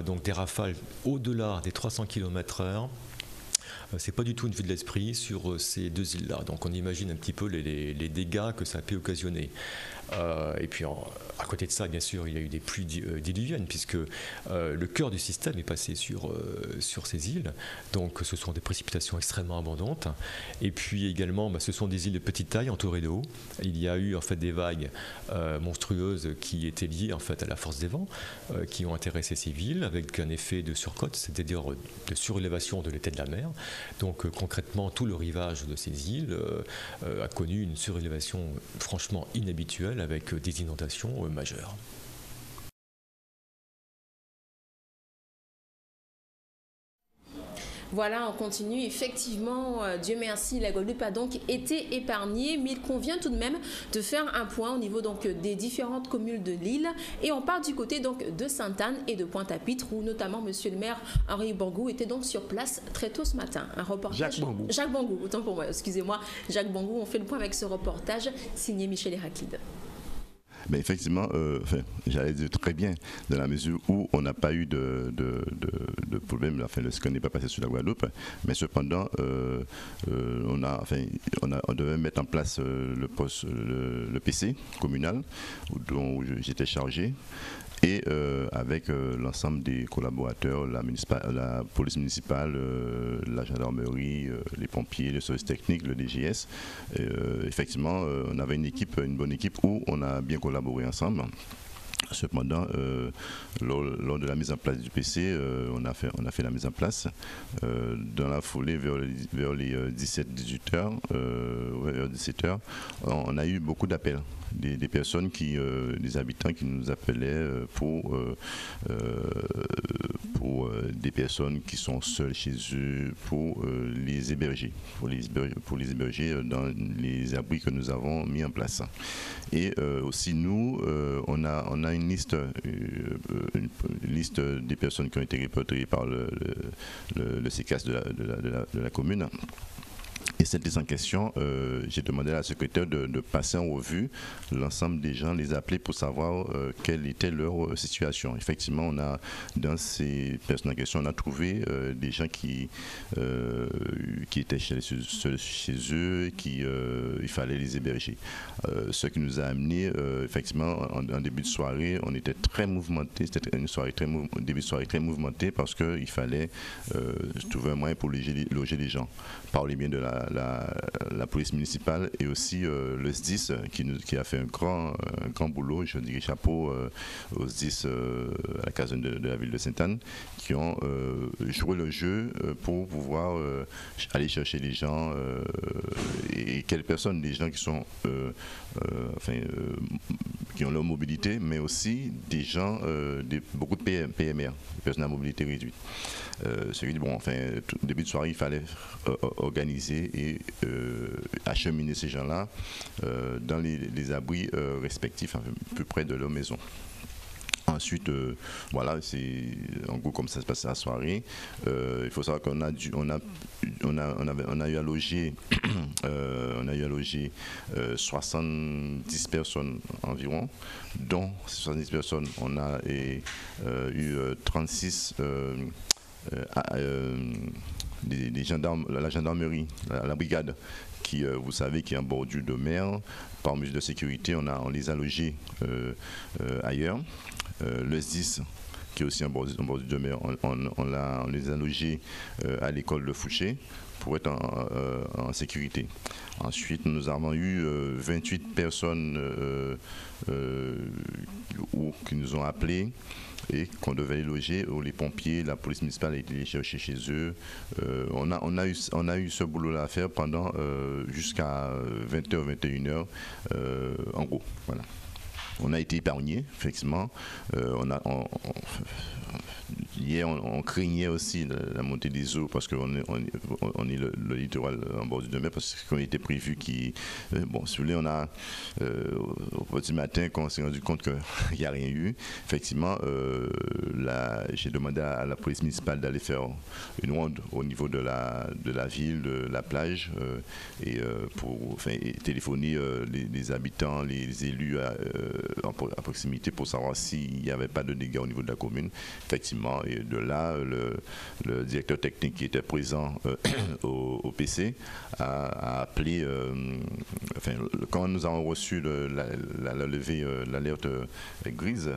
S7: Donc des rafales au-delà des 300 km/h. C'est pas du tout une vue de l'esprit sur ces deux îles-là. Donc on imagine un petit peu les dégâts que ça a pu occasionner. Et puis à côté de ça, bien sûr, il y a eu des pluies diluviennes, puisque le cœur du système est passé sur ces îles. Donc ce sont des précipitations extrêmement abondantes. Et puis également, ce sont des îles de petite taille entourées d'eau. Il y a eu en fait des vagues monstrueuses qui étaient liées en fait à la force des vents, qui ont intéressé ces villes avec un effet de surcote, c'est-à-dire de surélévation de l'état de la mer. Donc concrètement, tout le rivage de ces îles a connu une surélévation franchement inhabituelle avec des inondations majeures.
S6: Voilà, on continue. Effectivement, Dieu merci, la Guadeloupe a donc été épargnée, mais il convient tout de même de faire un point au niveau donc des différentes communes de l'île. Et on part du côté donc de Sainte-Anne et de Pointe-à-Pitre, où notamment Monsieur le maire Henri Bangou était donc sur place très tôt ce matin. Un reportage. Jacques Bangou, autant pour moi, excusez-moi. Jacques Bangou, on fait le point avec ce reportage signé Michel Héraclide.
S8: Mais effectivement, j'allais dire très bien, dans la mesure où on n'a pas eu de problème, enfin, le scan n'est pas passé sur la Guadeloupe, mais cependant, on devait mettre en place le PC communal, dont j'étais chargé. Et avec l'ensemble des collaborateurs, la police municipale, la gendarmerie, les pompiers, le service technique, le DGS, effectivement, on avait une bonne équipe où on a bien collaboré ensemble. Cependant, lors de la mise en place du PC, on a fait la mise en place. Dans la foulée, vers les 17-18 heures, vers 17 heures, on a eu beaucoup d'appels. Des personnes des habitants qui nous appelaient pour des personnes qui sont seules chez eux, pour les héberger, dans les abris que nous avons mis en place. Et aussi nous, on a une liste des personnes qui ont été répertoriées par le CECAS de la commune. Et cette liste en question, j'ai demandé à la secrétaire de passer en revue l'ensemble des gens, les appeler pour savoir quelle était leur situation. Effectivement, dans ces personnes en question, on a trouvé des gens qui étaient seuls chez eux, il fallait les héberger. Ce qui nous a amené, effectivement, en début de soirée, on était très mouvementé. C'était une début de soirée très mouvementé parce qu'il fallait trouver un moyen pour loger les gens. Par les biens de la police municipale et aussi le SDIS qui a fait un grand boulot, je dirais chapeau au SDIS à la caserne de la ville de Sainte-Anne, qui ont joué le jeu pour pouvoir aller chercher les gens et quelles personnes, des gens qui sont qui ont leur mobilité, mais aussi des gens, beaucoup de PMR, des personnes à mobilité réduite. Ce qui dit, bon, début de soirée, il fallait organiser et acheminer ces gens-là dans les abris respectifs, à peu près de leur maison. Ensuite, voilà, c'est en gros comme ça se passe la soirée. Il faut savoir qu'on a eu à loger, 70 personnes environ, dont 70 personnes, on a eu 36 des gendarmes, la gendarmerie, la brigade, qui, vous savez, qui est en bordure de mer. Par mesure de sécurité, on les a logés ailleurs. Le SDIS, qui est aussi en bordure de mer, on les a logés à l'école de Fouché pour être en sécurité. Ensuite, nous avons eu 28 personnes qui nous ont appelés et qu'on devait les loger, où les pompiers, la police municipale a été les chercher chez eux. On a eu ce boulot-là à faire pendant jusqu'à 20h, 21h, en gros. Voilà. On a été épargnés, effectivement. Hier, on craignait aussi la montée des eaux parce qu'on est le littoral en bordure de mer, parce qu'on était prévu bon, si vous voulez, on a au petit matin, quand on s'est rendu compte qu'il n'y a rien eu, effectivement, j'ai demandé à la police municipale d'aller faire une ronde au niveau de la ville, de la plage, et téléphoner les habitants, les élus à proximité pour savoir s'il n'y avait pas de dégâts au niveau de la commune. Effectivement, et de là, le directeur technique qui était présent au PC a appelé quand nous avons reçu la levée, l'alerte grise,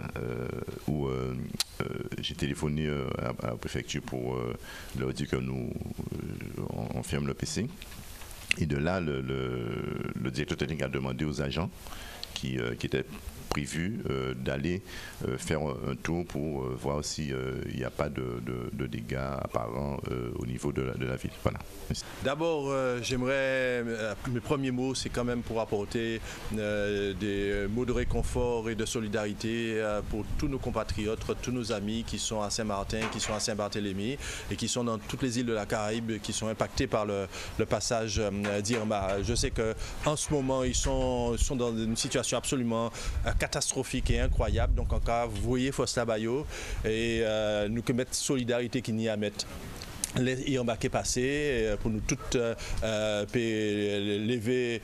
S8: où j'ai téléphoné à la préfecture pour leur dire que on ferme le PC. Et de là, le directeur technique a demandé aux agents qui étaient prévu d'aller faire un tour pour voir s'il n'y a pas de dégâts apparents au niveau de la ville. Voilà.
S9: D'abord, j'aimerais, mes premiers mots, c'est quand même pour apporter des mots de réconfort et de solidarité pour tous nos compatriotes, tous nos amis qui sont à Saint-Martin, qui sont à Saint-Barthélemy et qui sont dans toutes les îles de la Caraïbe, qui sont impactés par le passage d'Irma. Je sais qu'en ce moment, ils sont dans une situation absolument catastrophique et incroyable. Donc, en cas, vous voyez, Fosse-la-Bayo, et nous que mettre solidarité qu'il n'y a à mettre. Les Irma qui est passé pour nous toutes lever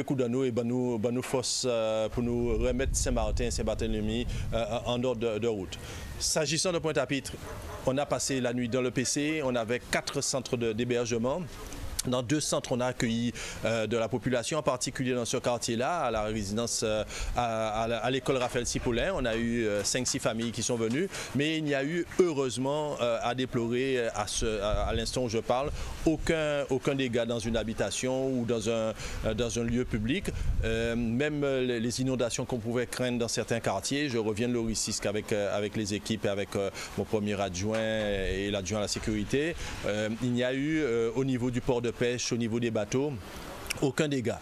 S9: coup d'anneau et nous force pour nous remettre Saint-Martin et Saint-Barthélemy en ordre de route. S'agissant de Pointe-à-Pitre, on a passé la nuit dans le PC, on avait 4 centres d'hébergement. Dans 2 centres, on a accueilli de la population, en particulier dans ce quartier-là, à la résidence, à l'école Raphaël Cipollin. On a eu 5-6 familles qui sont venues, mais il n'y a eu, heureusement, à déplorer, à l'instant où je parle, aucun dégât dans une habitation ou dans un lieu public. Même les inondations qu'on pouvait craindre dans certains quartiers, je reviens de l'Oricisque avec les équipes et avec mon premier adjoint et l'adjoint à la sécurité. Il n'y a eu, au niveau du port de pêche, au niveau des bateaux, aucun dégât.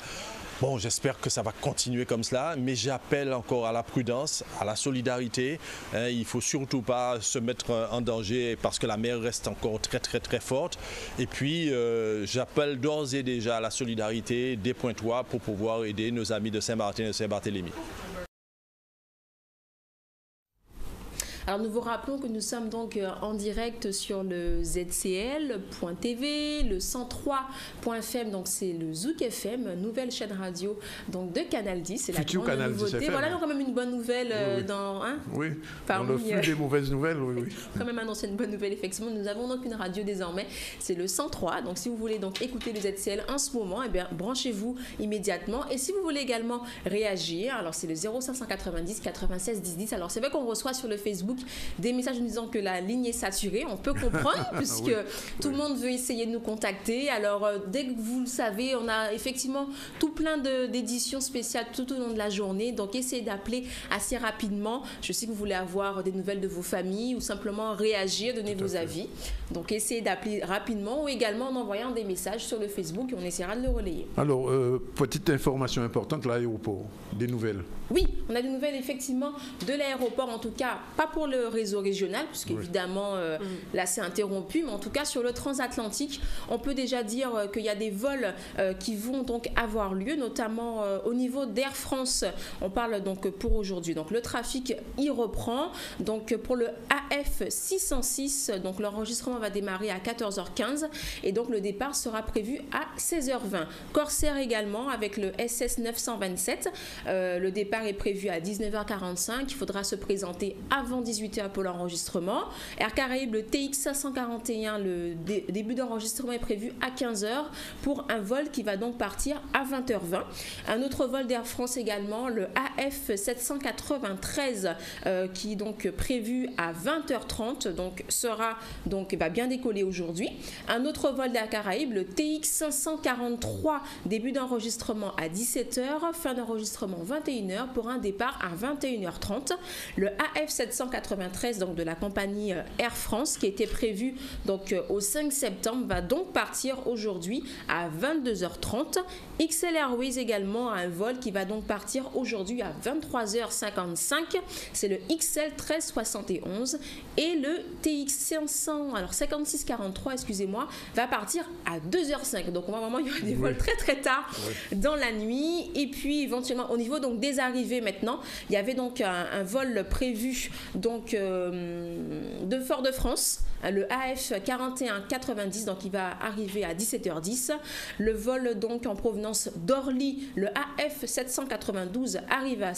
S9: Bon, j'espère que ça va continuer comme cela, mais j'appelle encore à la prudence, à la solidarité. Il ne faut surtout pas se mettre en danger parce que la mer reste encore très très très forte. Et puis, j'appelle d'ores et déjà à la solidarité des Pointois pour pouvoir aider nos amis de Saint-Martin et de Saint-Barthélemy.
S6: Alors nous vous rappelons que nous sommes donc en direct sur le ZCL.tv, le 103.fm, donc c'est le Zouk FM, nouvelle chaîne radio donc de Canal 10. C'est la grande nouveauté. Voilà donc quand même une bonne nouvelle dans
S1: le flux des mauvaises nouvelles. Oui.
S6: Quand même annoncer une bonne nouvelle, effectivement. Nous avons donc une radio désormais, c'est le 103. Donc si vous voulez donc écouter le ZCL en ce moment, eh bien branchez-vous immédiatement. Et si vous voulez également réagir, alors c'est le 0590 96 10 10. Alors c'est vrai qu'on reçoit sur le Facebook des messages nous disant que la ligne est saturée, on peut comprendre puisque tout le monde veut essayer de nous contacter. Alors dès que vous le savez, on a effectivement tout plein d'éditions spéciales tout au long de la journée, donc essayez d'appeler assez rapidement. Je sais que vous voulez avoir des nouvelles de vos familles ou simplement réagir, donner vos avis, donc essayez d'appeler rapidement ou également en envoyant des messages sur le Facebook et on essaiera de le relayer.
S1: Alors petite information importante, l'aéroport, des nouvelles.
S6: Oui, on a des nouvelles effectivement de l'aéroport, en tout cas pas pour le réseau régional, puisqu'évidemment là c'est interrompu, mais en tout cas sur le transatlantique, on peut déjà dire qu'il y a des vols qui vont donc avoir lieu, notamment au niveau d'Air France. On parle donc pour aujourd'hui. Donc le trafic y reprend. Donc pour le AF 606, donc l'enregistrement va démarrer à 14h15 et donc le départ sera prévu à 16h20. Corsair également avec le SS 927. Le départ est prévu à 19h45. Il faudra se présenter avant 18h pour l'enregistrement. Air Caraïbes, le TX 541, le début d'enregistrement est prévu à 15h pour un vol qui va donc partir à 20h20. Un autre vol d'Air France également, le AF 793 qui est donc prévu à 20h30, donc sera donc bien décollé aujourd'hui. Un autre vol d'Air Caraïbes, le TX 543, début d'enregistrement à 17h, fin d'enregistrement 21h pour un départ à 21h30. Le AF 793 donc de la compagnie Air France qui était prévu donc au 5 septembre va donc partir aujourd'hui à 22h30. XL Airways également a un vol qui va donc partir aujourd'hui à 23h55. C'est le XL 1371 et le TX 500 alors 5643 excusez-moi va partir à 2h05. Donc on va vraiment il y aura des vols très très tard dans la nuit. Et puis éventuellement au niveau donc des arrivées maintenant, il y avait donc un vol prévu donc de Fort-de-France, le AF 4190 donc il va arriver à 17h10. Le vol donc en provenance d'Orly, le AF 792 arrivera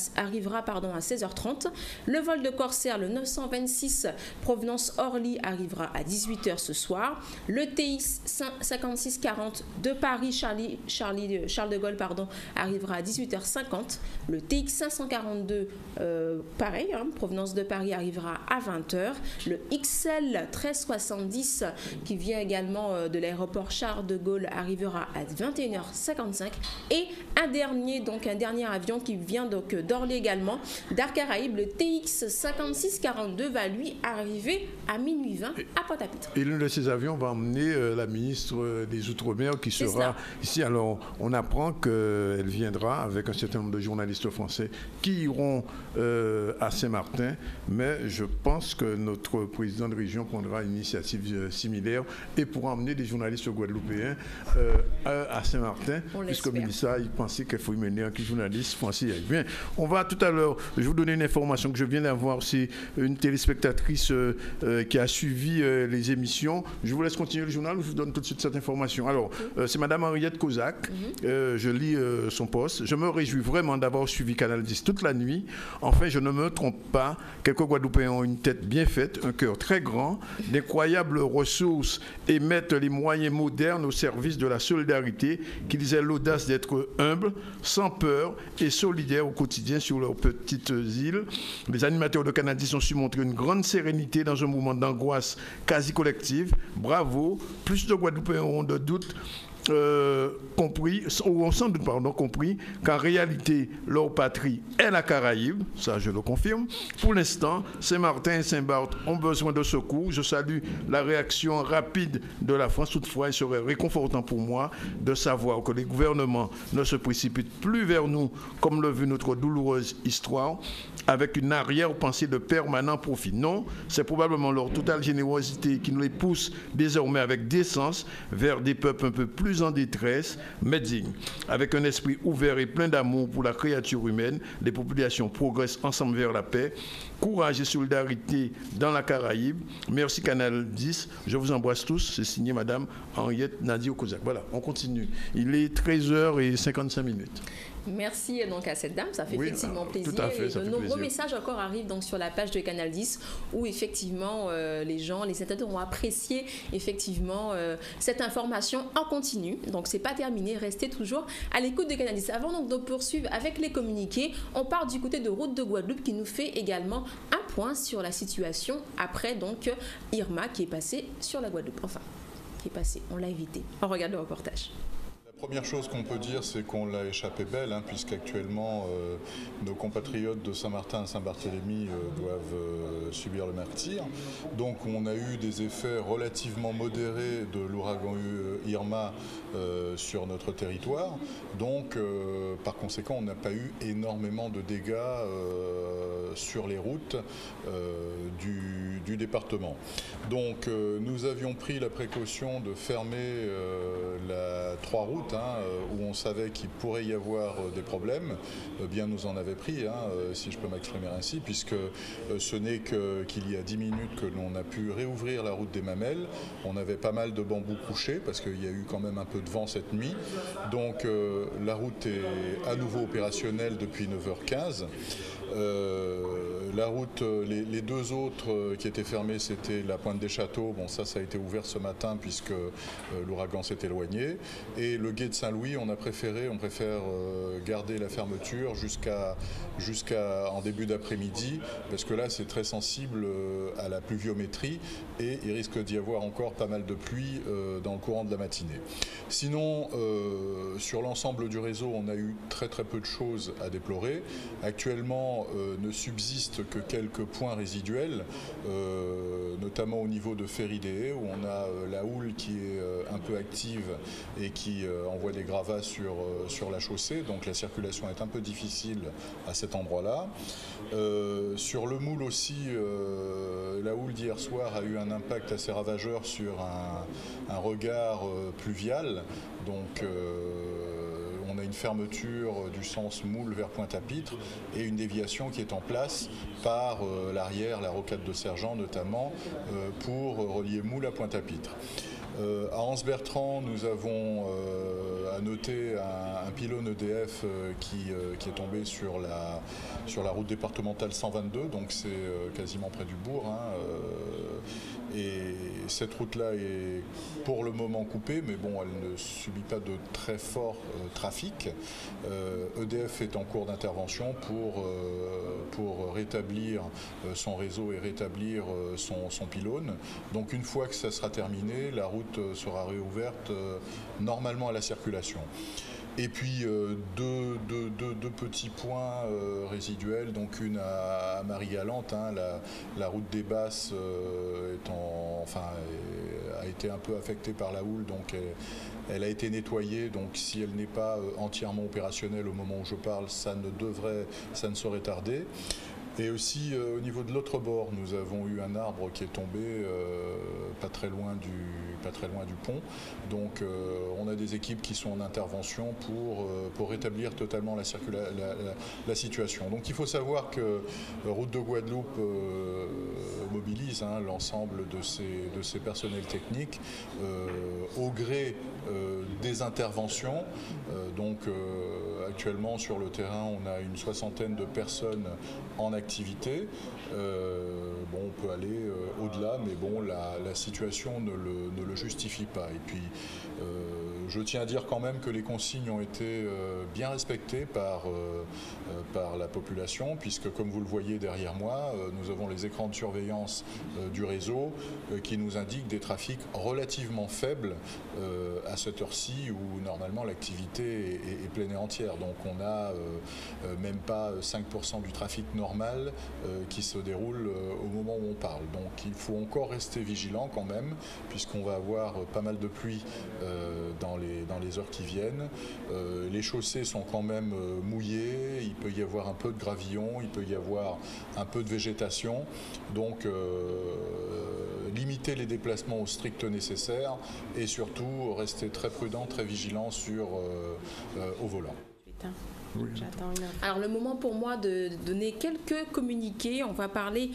S6: à 16h30. Le vol de Corsair, le 926 provenance Orly arrivera à 18h. 18h ce soir. Le TX 5640 de Paris Charles de Gaulle arrivera à 18h50. Le TX 542 pareil, provenance de Paris, arrivera à 20h. Le XL 1370 qui vient également de l'aéroport Charles de Gaulle arrivera à 21h55. Et un dernier avion qui vient donc d'Orly également, d'Air Caraïbes, le TX 5642 va lui arriver à minuit 20 à Pointe-à-Pitre.
S1: Et l'un de ces avions va emmener la ministre des Outre-mer qui sera ici. Alors, on apprend qu'elle viendra avec un certain nombre de journalistes français qui iront à Saint-Martin, mais je pense que notre président de région prendra une initiative similaire et pourra emmener des journalistes guadeloupéens à Saint-Martin, puisque Mélissa, il pensait qu'il faut y mener un journaliste français. Bien, on va tout à l'heure, je vais vous donner une information que je viens d'avoir, c'est une téléspectatrice qui a suivi les émissions. Je vous laisse continuer le journal, je vous donne tout de suite cette information. Alors, c'est Madame Henriette Kozak, je lis son post. Je me réjouis vraiment d'avoir suivi Canal 10 toute la nuit. Enfin, je ne me trompe pas, quelques Guadeloupéens ont une tête bien faite, un cœur très grand, d'incroyables ressources et mettent les moyens modernes au service de la solidarité, qu'ils aient l'audace d'être humbles, sans peur et solidaires au quotidien sur leurs petites îles. Les animateurs de Canal 10 ont su montrer une grande sérénité dans un moment d'angoisse quasi collective. Bravo, plus de Guadeloupéens auront de doutes compris qu'en réalité leur patrie est la Caraïbe, ça je le confirme. Pour l'instant, Saint-Martin et Saint-Barth ont besoin de secours. Je salue la réaction rapide de la France. Toutefois, il serait réconfortant pour moi de savoir que les gouvernements ne se précipitent plus vers nous comme le veut notre douloureuse histoire, avec une arrière-pensée de permanent profit. Non, c'est probablement leur totale générosité qui nous les pousse désormais avec décence vers des peuples un peu plus en détresse, mais dignes. Avec un esprit ouvert et plein d'amour pour la créature humaine, les populations progressent ensemble vers la paix. Courage et solidarité dans la Caraïbe. Merci Canal 10. Je vous embrasse tous. C'est signé Madame Henriette Nadio-Kozak. Voilà, on continue. Il est 13h55.
S6: Merci donc à cette dame, ça fait effectivement plaisir.
S1: Tout à fait,
S6: et de nombreux messages encore arrivent donc sur la page de Canal 10 où effectivement les sénateurs ont apprécié effectivement cette information en continu. Donc c'est pas terminé, restez toujours à l'écoute de Canal 10. Avant donc de poursuivre avec les communiqués, on part du côté de Route de Guadeloupe qui nous fait également un point sur la situation après donc Irma qui est passé sur la Guadeloupe. Enfin, qui est passé, on l'a évité. On regarde le reportage.
S10: La première chose qu'on peut dire, c'est qu'on l'a échappé belle, puisqu'actuellement, nos compatriotes de Saint-Martin et Saint-Barthélemy doivent subir le martyre. Donc on a eu des effets relativement modérés de l'ouragan Irma sur notre territoire. Donc par conséquent, on n'a pas eu énormément de dégâts sur les routes du département. Donc nous avions pris la précaution de fermer 3 routes, où on savait qu'il pourrait y avoir des problèmes. Bien nous en avait pris, si je peux m'exprimer ainsi, puisque ce n'est qu'il y a 10 minutes que l'on a pu réouvrir la route des Mamelles. On avait pas mal de bambous couchés, parce qu'il y a eu quand même un peu de vent cette nuit. Donc la route est à nouveau opérationnelle depuis 9h15. La route, les 2 autres qui étaient fermées, c'était la Pointe des Châteaux. Bon, ça a été ouvert ce matin puisque l'ouragan s'est éloigné. Et le Gué de Saint-Louis, on préfère garder la fermeture jusqu'à en début d'après-midi, parce que là, c'est très sensible à la pluviométrie et il risque d'y avoir encore pas mal de pluie dans le courant de la matinée. Sinon, sur l'ensemble du réseau, on a eu très peu de choses à déplorer. Actuellement, ne subsistent que quelques points résiduels, notamment au niveau de Féridé, où on a la houle qui est un peu active et qui envoie des gravats sur la chaussée, donc la circulation est un peu difficile à cet endroit-là. Sur le Moule aussi, la houle d'hier soir a eu un impact assez ravageur sur un regard pluvial, donc on a une fermeture du sens Moule vers Pointe-à-Pitre et une déviation qui est en place par l'arrière, la rocade de Sergent notamment, pour relier Moule à Pointe-à-Pitre. À Anse-Bertrand, nous avons à noter un pylône EDF qui est tombé sur la route départementale 122, donc c'est quasiment près du bourg. Et cette route-là est pour le moment coupée, mais bon, elle ne subit pas de très fort trafic. EDF est en cours d'intervention pour rétablir son réseau et rétablir son pylône. Donc une fois que ça sera terminé, la route sera réouverte normalement à la circulation. Et puis deux petits points résiduels, donc une à Marie-Galante, hein, la route des Basses a été un peu affectée par la houle, donc elle a été nettoyée, donc si elle n'est pas entièrement opérationnelle au moment où je parle, ça ne saurait tarder. Et aussi au niveau de l'autre bord, nous avons eu un arbre qui est tombé pas très loin du pont. Donc on a des équipes qui sont en intervention pour rétablir totalement la situation. Donc il faut savoir que Route de Guadeloupe mobilise l'ensemble de ses personnels techniques au gré des interventions. Donc actuellement sur le terrain, on a une 60aine de personnes en activité. On peut aller au-delà, mais bon, la situation ne le justifie pas. Et puis, je tiens à dire quand même que les consignes ont été bien respectées par la population, puisque comme vous le voyez derrière moi, nous avons les écrans de surveillance du réseau qui nous indiquent des trafics relativement faibles à cette heure-ci où normalement l'activité est pleine et entière. Donc on n'a même pas 5% du trafic normal qui se déroule au moment où on parle. Donc il faut encore rester vigilant quand même, puisqu'on va avoir pas mal de pluie dans les heures qui viennent. Les chaussées sont quand même mouillées, il peut y avoir un peu de gravillon, il peut y avoir un peu de végétation. Donc limiter les déplacements au strict nécessaire et surtout rester très prudent, très vigilant au volant.
S6: Oui. Alors le moment pour moi de donner quelques communiqués. On va parler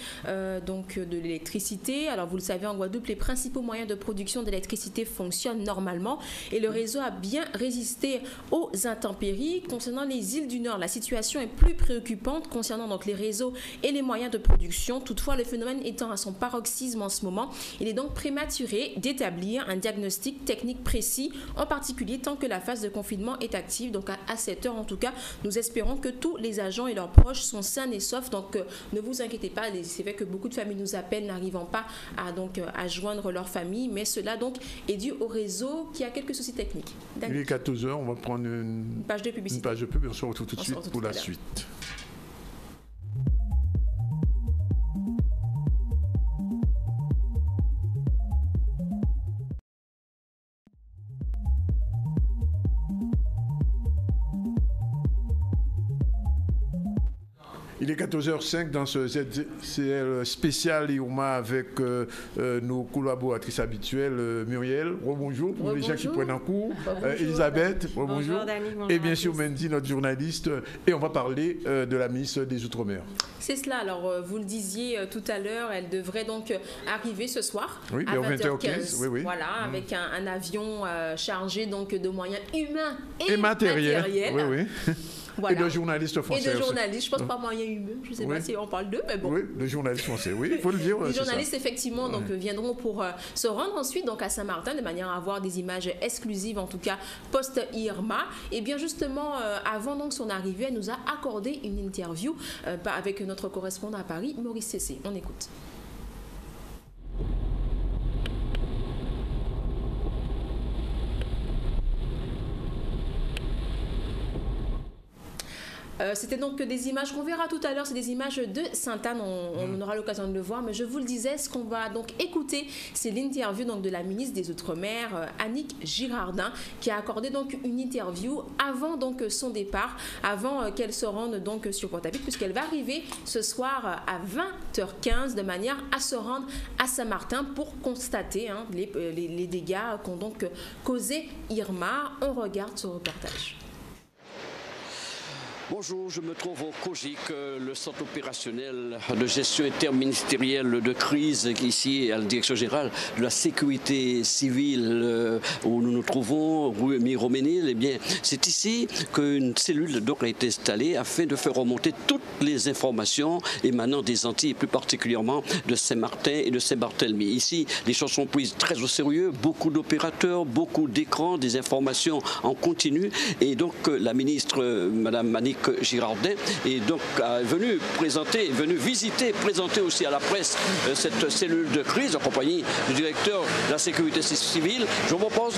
S6: donc de l'électricité. Alors vous le savez, en Guadeloupe, les principaux moyens de production d'électricité fonctionnent normalement et le réseau a bien résisté aux intempéries. Concernant les îles du Nord, la situation est plus préoccupante concernant donc les réseaux et les moyens de production. Toutefois, le phénomène étant à son paroxysme en ce moment, il est donc prématuré d'établir un diagnostic technique précis, en particulier tant que la phase de confinement est active. Donc à cette heure en tout cas, nous espérons que tous les agents et leurs proches sont sains et saufs. Donc ne vous inquiétez pas, c'est vrai que beaucoup de familles nous appellent n'arrivant pas à joindre leur famille, mais cela donc est dû au réseau qui a quelques soucis techniques.
S1: Il est 14h, on va prendre une
S6: page de publicité.
S1: Une page de pub et on se retrouve tout de suite pour la suite. Il est 14h05 dans ce ZCL spécial IOMA avec nos collaboratrices habituelles, Muriel, rebonjour, pour les gens qui prennent un cours, Elisabeth, rebonjour, et bien sûr Mendy, notre journaliste, et on va parler de la ministre des Outre-mer.
S6: C'est cela, alors vous le disiez tout à l'heure, elle devrait donc arriver ce soir à
S1: 20h15, oui.
S6: Voilà, avec un avion chargé donc de moyens humains et
S1: matériels.
S6: Oui. Voilà.
S1: Et de journalistes français.
S6: Et de journalistes, je pense pas moyens humains, je ne sais pas si on parle d'eux, mais bon.
S1: Oui, de journalistes français, oui, il faut le dire.
S6: Les journalistes, effectivement, donc, viendront pour se rendre ensuite donc, à Saint-Martin, de manière à avoir des images exclusives, en tout cas post-Irma. Et bien justement, avant donc, son arrivée, elle nous a accordé une interview avec notre correspondant à Paris, Maurice Cessé. On écoute. C'était donc des images qu'on verra tout à l'heure, c'est des images de Sainte-Anne, on aura l'occasion de le voir, mais je vous le disais, ce qu'on va donc écouter, c'est l'interview donc de la ministre des Outre-mer, Annick Girardin, qui a accordé donc une interview avant donc son départ, avant qu'elle se rende donc sur Pointe-à-Pitre, puisqu'elle va arriver ce soir à 20h15 de manière à se rendre à Saint-Martin pour constater les dégâts qu'ont donc causé Irma. On regarde ce reportage.
S11: Bonjour, je me trouve au COGIC, le centre opérationnel de gestion interministérielle de crise, ici à la direction générale de la sécurité civile où nous nous trouvons, rue Miroménil. Eh bien, c'est ici qu'une cellule donc a été installée afin de faire remonter toutes les informations émanant des Antilles, et plus particulièrement de Saint-Martin et de Saint-Barthélemy. Ici, les choses sont prises très au sérieux, beaucoup d'opérateurs, beaucoup d'écrans, des informations en continu. Et donc, la ministre, Madame Annick Girardin, est donc venue visiter, présenter aussi à la presse cette cellule de crise en compagnie du directeur de la sécurité civile. Je vous propose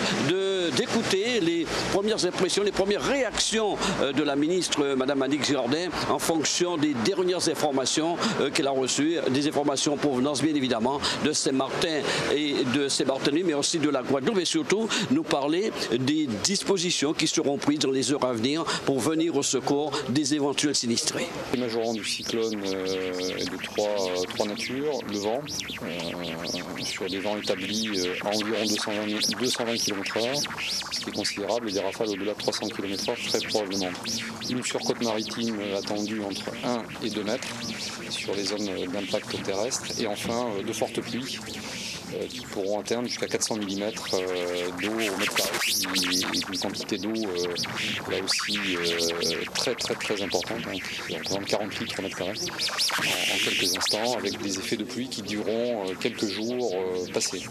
S11: d'écouter les premières impressions, les premières réactions de la ministre, Madame Annick Girardin, en fonction des dernières informations qu'elle a reçues, des informations en provenance bien évidemment de Saint-Martin et de Saint-Barthélemy, mais aussi de la Guadeloupe, et surtout nous parler des dispositions qui seront prises dans les heures à venir pour venir au secours des éventuels sinistrés.
S12: Les majorants du cyclone est de trois natures. Le vent, sur des vents établis à environ 220 km/h, ce qui est considérable, et des rafales au-delà de 300 km/h très probablement. Une surcote maritime attendue entre 1 et 2 mètres sur les zones d'impact terrestre, et enfin de fortes pluies qui pourront atteindre jusqu'à 400 mm d'eau au mètre carré, qui est une quantité d'eau là aussi très importante, qui représente 40 litres au mètre carré en quelques instants, avec des effets de pluie qui dureront quelques jours passés.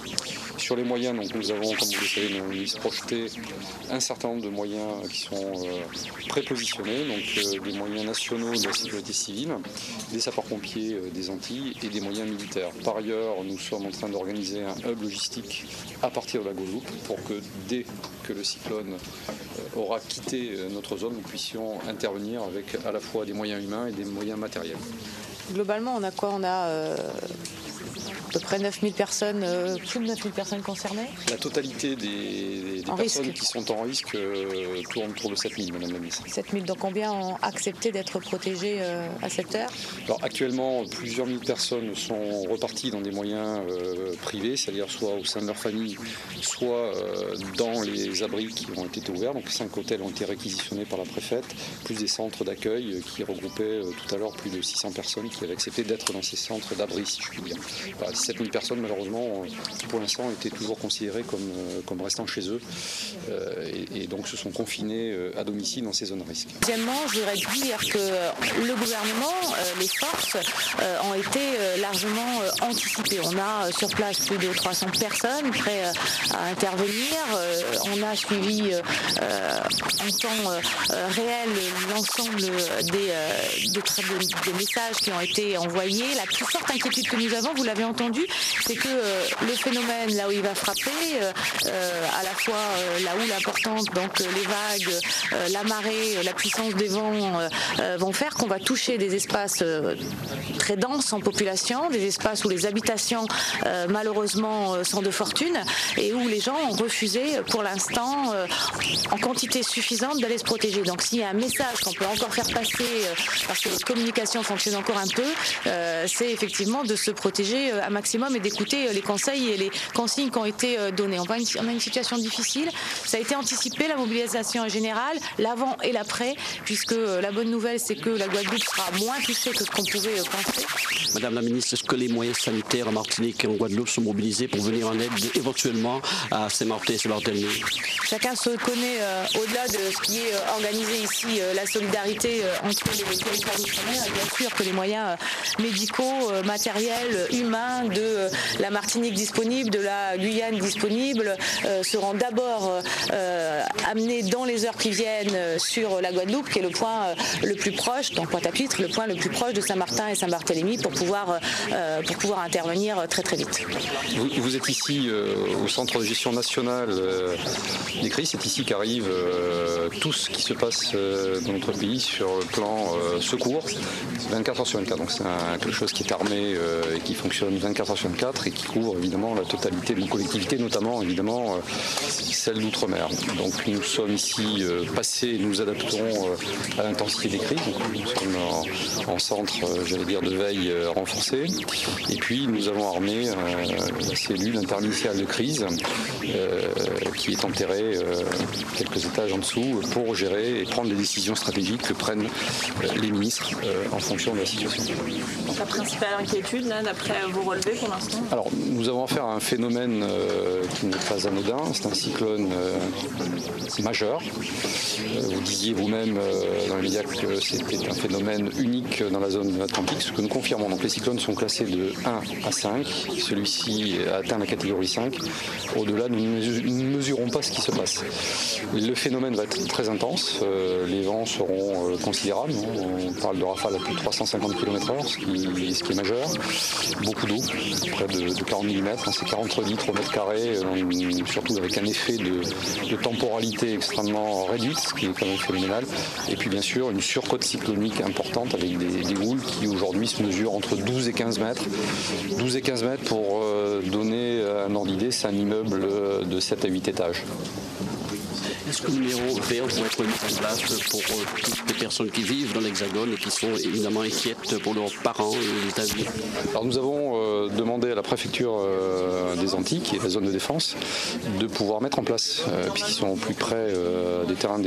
S12: Sur les moyens, donc, nous avons, comme vous le savez, nous avons projeté un certain nombre de moyens qui sont prépositionnés, donc des moyens nationaux de la sécurité civile, des sapeurs-pompiers des Antilles et des moyens militaires. Par ailleurs, nous sommes en train d'organiser un hub logistique à partir de la Guadeloupe pour que dès que le cyclone aura quitté notre zone, nous puissions intervenir avec à la fois des moyens humains et des moyens matériels.
S13: Globalement, on a quoi? On a à peu près 9000 personnes, plus de 9000 personnes concernées.
S12: La totalité des personnes qui sont en risque tourne autour de 7000, Madame la Ministre.
S13: 7000, donc combien ont accepté d'être protégés à cette heure?
S12: Alors actuellement, plusieurs milliers de personnes sont reparties dans des moyens privés, c'est-à-dire soit au sein de leur famille, soit dans les abris qui ont été ouverts. Donc 5 hôtels ont été réquisitionnés par la préfète, plus des centres d'accueil qui regroupaient tout à l'heure plus de 600 personnes qui avaient accepté d'être dans ces centres d'abri, si je puis dire. Voilà, 7000 personnes, malheureusement, pour l'instant, étaient toujours considérées comme restant chez eux et donc se sont confinés à domicile dans ces zones à risque.
S13: Deuxièmement, je voudrais dire que le gouvernement, les forces ont été largement anticipées. On a sur place plus de 300 personnes prêtes à intervenir. On a suivi en temps réel l'ensemble des messages qui ont été envoyés. La plus forte inquiétude que nous avons, vous l'avez entendu, c'est que le phénomène, là où il va frapper, à la fois la houle importante, donc les vagues, la marée, la puissance des vents vont faire qu'on va toucher des espaces très denses en population, des espaces où les habitations malheureusement sont de fortune et où les gens ont refusé pour l'instant en quantité suffisante d'aller se protéger. Donc s'il y a un message qu'on peut encore faire passer, parce que les communications fonctionnent encore un peu, c'est effectivement de se protéger un maximum et d'écouter les conseils et les consignes qui ont été données. On a une situation difficile, ça a été anticipé, la mobilisation est générale, l'avant et l'après, puisque la bonne nouvelle c'est que la Guadeloupe sera moins touchée que ce qu'on pouvait penser.
S11: Madame la ministre, est-ce que les moyens sanitaires en Martinique et en Guadeloupe sont mobilisés pour venir en aide éventuellement à Saint-Martin et Saint-Barthélemy?
S13: Chacun se connaît au-delà de ce qui est organisé ici, la solidarité entre les territoires d'outre-mer, et bien sûr que les moyens médicaux, matériels, humains de la Martinique disponible, de la Guyane disponible, seront d'abord amenés dans les heures qui viennent sur la Guadeloupe, qui est le point le plus proche, donc Pointe-à-Pitre, le point le plus proche de Saint-Martin et Saint-Barthélemy pour pouvoir intervenir très très vite.
S12: Vous êtes ici au centre de gestion nationale des crises, c'est ici qu'arrive tout ce qui se passe dans notre pays sur le plan secours, 24 heures sur 24, donc c'est quelque chose qui est armé et qui fonctionne 24 24h/24 et qui couvre évidemment la totalité de nos collectivités, notamment évidemment celle d'outre-mer. Donc nous sommes ici passés, nous nous adaptons à l'intensité des crises. Nous sommes en centre, j'allais dire, de veille renforcé. Et puis nous avons armé la cellule interministérielle de crise qui est enterrée quelques étages en dessous pour gérer et prendre les décisions stratégiques que prennent les ministres en fonction de la situation.
S13: Donc la principale inquiétude, là, d'après vos relevés pour l'instant?
S12: Alors, nous avons affaire à un phénomène qui n'est pas anodin. C'est un cyclone majeur. Vous disiez vous-même dans les médias que c'était un phénomène unique dans la zone atlantique, ce que nous confirmons. Donc les cyclones sont classés de 1 à 5. Celui-ci a atteint la catégorie 5. Au-delà, nous ne mesurons pas ce qui se passe. Le phénomène va être très intense. Les vents seront considérables. On parle de rafales à plus de 350 km/h, ce qui est majeur. Beaucoup d'eau, près de 40 mm. C'est 40 litres au mètre carré, surtout avec un effet de temporalité extrêmement réduite, ce qui est quand même phénoménal. Et puis bien sûr, une surcote cyclonique importante avec des houles qui aujourd'hui se mesurent entre 12 et 15 mètres. 12 et 15 mètres, pour donner un ordre d'idée, c'est un immeuble de 7 à 8 étages.
S11: Est-ce que le numéro vert pourrait être mis en place pour toutes les personnes qui vivent dans l'Hexagone et qui sont évidemment inquiètes pour leurs parents et les amis?
S12: Alors nous avons demandé à la préfecture des Antilles, qui est la zone de défense, de pouvoir mettre en place, puisqu'ils sont au plus près des terrains,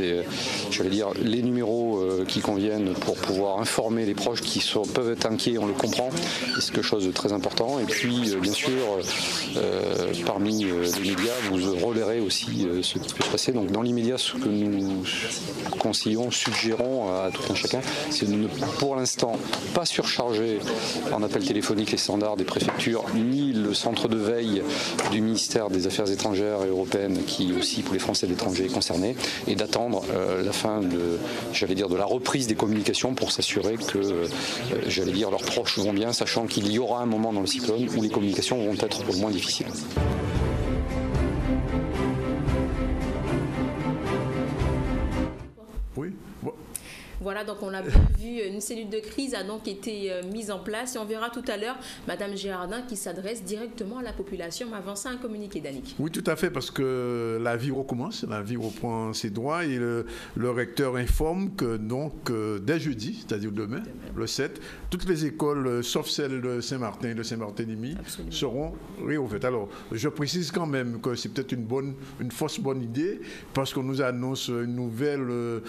S12: j'allais dire, les numéros qui conviennent pour pouvoir informer les proches qui peuvent être inquiets, on le comprend, et c'est quelque chose de très important. Et puis bien sûr, parmi les médias, vous relayerez aussi ce qui peut se passer. Donc dans l'immédiat, ce que nous conseillons, suggérons à tout un chacun, c'est de ne, pour l'instant, pas surcharger en appel téléphonique les standards des préfectures, ni le centre de veille du ministère des Affaires étrangères et européennes, qui aussi, pour les Français de l'étranger, est concerné, et d'attendre la fin de la reprise des communications pour s'assurer que, leurs proches vont bien, sachant qu'il y aura un moment dans le cyclone où les communications vont être au moins difficiles.
S6: Voilà, donc on a bien vu, une cellule de crise a donc été mise en place et on verra tout à l'heure Madame Girardin qui s'adresse directement à la population, m'avançant un communiqué, Danick.
S1: Oui, tout à fait, parce que la vie recommence, la vie reprend ses droits et le recteur informe que donc dès jeudi, c'est-à-dire demain, le 7, toutes les écoles, sauf celles de Saint-Martin et de Saint-Barthélemy, seront réouvertes. Alors, je précise quand même que c'est peut-être une fausse bonne idée, parce qu'on nous annonce une nouvelle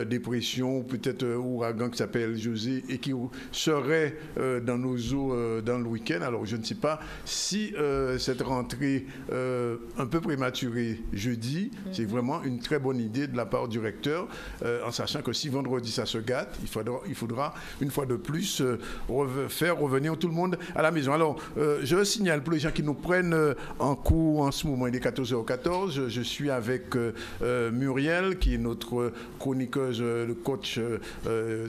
S1: dépression, peut-être ouragan qui s'appelle José et qui serait dans nos eaux dans le week-end. Alors je ne sais pas si cette rentrée un peu prématurée jeudi, c'est vraiment une très bonne idée de la part du recteur, en sachant que si vendredi ça se gâte, il faudra une fois de plus faire revenir tout le monde à la maison. Alors je signale pour les gens qui nous prennent en cours en ce moment, il est 14h14, je suis avec Muriel qui est notre chroniqueuse, le coach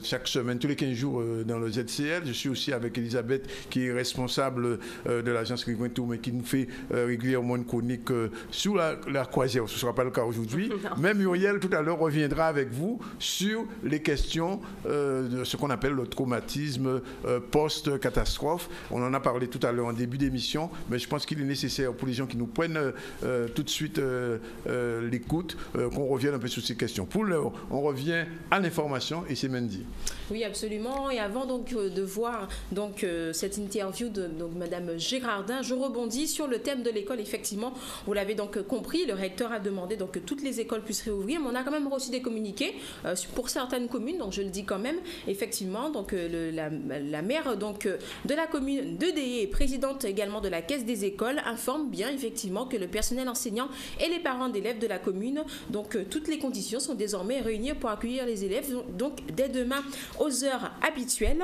S1: chaque semaine, tous les 15 jours dans le ZCL. Je suis aussi avec Elisabeth qui est responsable de l'agence Riverain Tour, mais qui nous fait régulièrement une chronique sur la croisière. Ce ne sera pas le cas aujourd'hui. Mais Muriel, tout à l'heure, reviendra avec vous sur les questions de ce qu'on appelle le traumatisme post-catastrophe. On en a parlé tout à l'heure en début d'émission, mais je pense qu'il est nécessaire pour les gens qui nous prennent tout de suite l'écoute, qu'on revienne un peu sur ces questions. Pour l'heure, on revient à l'information et c'est Mendy.
S6: Oui, absolument. Et avant donc de voir donc cette interview de donc Madame Girardin, je rebondis sur le thème de l'école. Effectivement, vous l'avez donc compris, le recteur a demandé donc que toutes les écoles puissent réouvrir, mais on a quand même reçu des communiqués pour certaines communes. Donc je le dis quand même. Effectivement, donc la maire donc de la commune de Déé et présidente également de la caisse des écoles informe bien effectivement que le personnel enseignant et les parents d'élèves de la commune, donc toutes les conditions sont désormais réunies pour accueillir les élèves. Donc dès demain aux heures habituelles.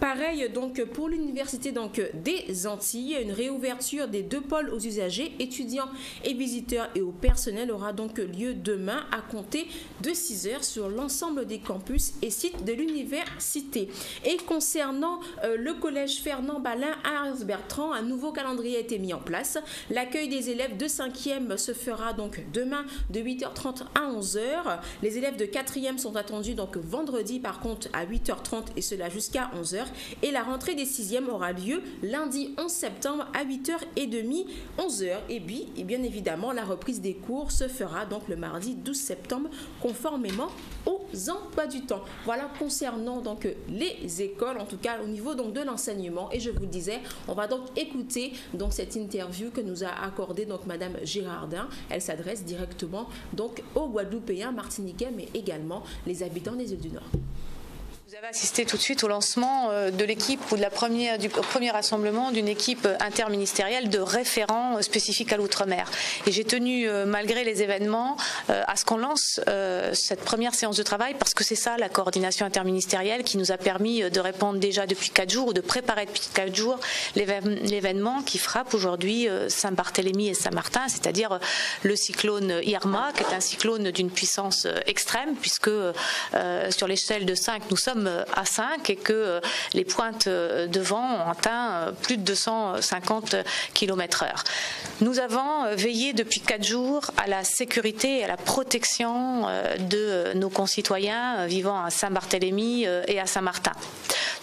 S6: Pareil donc pour l'université donc des Antilles, une réouverture des 2 pôles aux usagers, étudiants et visiteurs et au personnel aura donc lieu demain à compter de 6h sur l'ensemble des campus et sites de l'université. Et concernant le collège Fernand Balin à Ars-Bertrand, un nouveau calendrier a été mis en place. L'accueil des élèves de 5e se fera donc demain de 8h30 à 11h. Les élèves de 4e sont attendus donc vendredi par contre à 8h30 et cela jusqu'à 11h. Et la rentrée des 6e aura lieu lundi 11 septembre à 8h30, 11h. Et bien évidemment, la reprise des cours se fera donc le mardi 12 septembre conformément aux emplois du temps. Voilà concernant donc les écoles, en tout cas au niveau donc de l'enseignement. Et je vous le disais, on va donc écouter donc cette interview que nous a accordée donc Madame Girardin. Elle s'adresse directement donc aux Guadeloupéens, Martiniquais, mais également les habitants des îles du Nord.
S13: Vous avez assisté tout de suite au lancement de l'équipe ou du premier rassemblement d'une équipe interministérielle de référents spécifiques à l'outre-mer. Et j'ai tenu, malgré les événements, à ce qu'on lance cette première séance de travail parce que c'est ça la coordination interministérielle qui nous a permis de répondre déjà depuis 4 jours ou de préparer depuis 4 jours l'événement qui frappe aujourd'hui Saint-Barthélemy et Saint-Martin, c'est-à-dire le cyclone Irma, qui est un cyclone d'une puissance extrême puisque sur l'échelle de 5, nous sommes à 5 et que les pointes de vent ont atteint plus de 250 km/h. Nous avons veillé depuis 4 jours à la sécurité et à la protection de nos concitoyens vivant à Saint-Barthélemy et à Saint-Martin.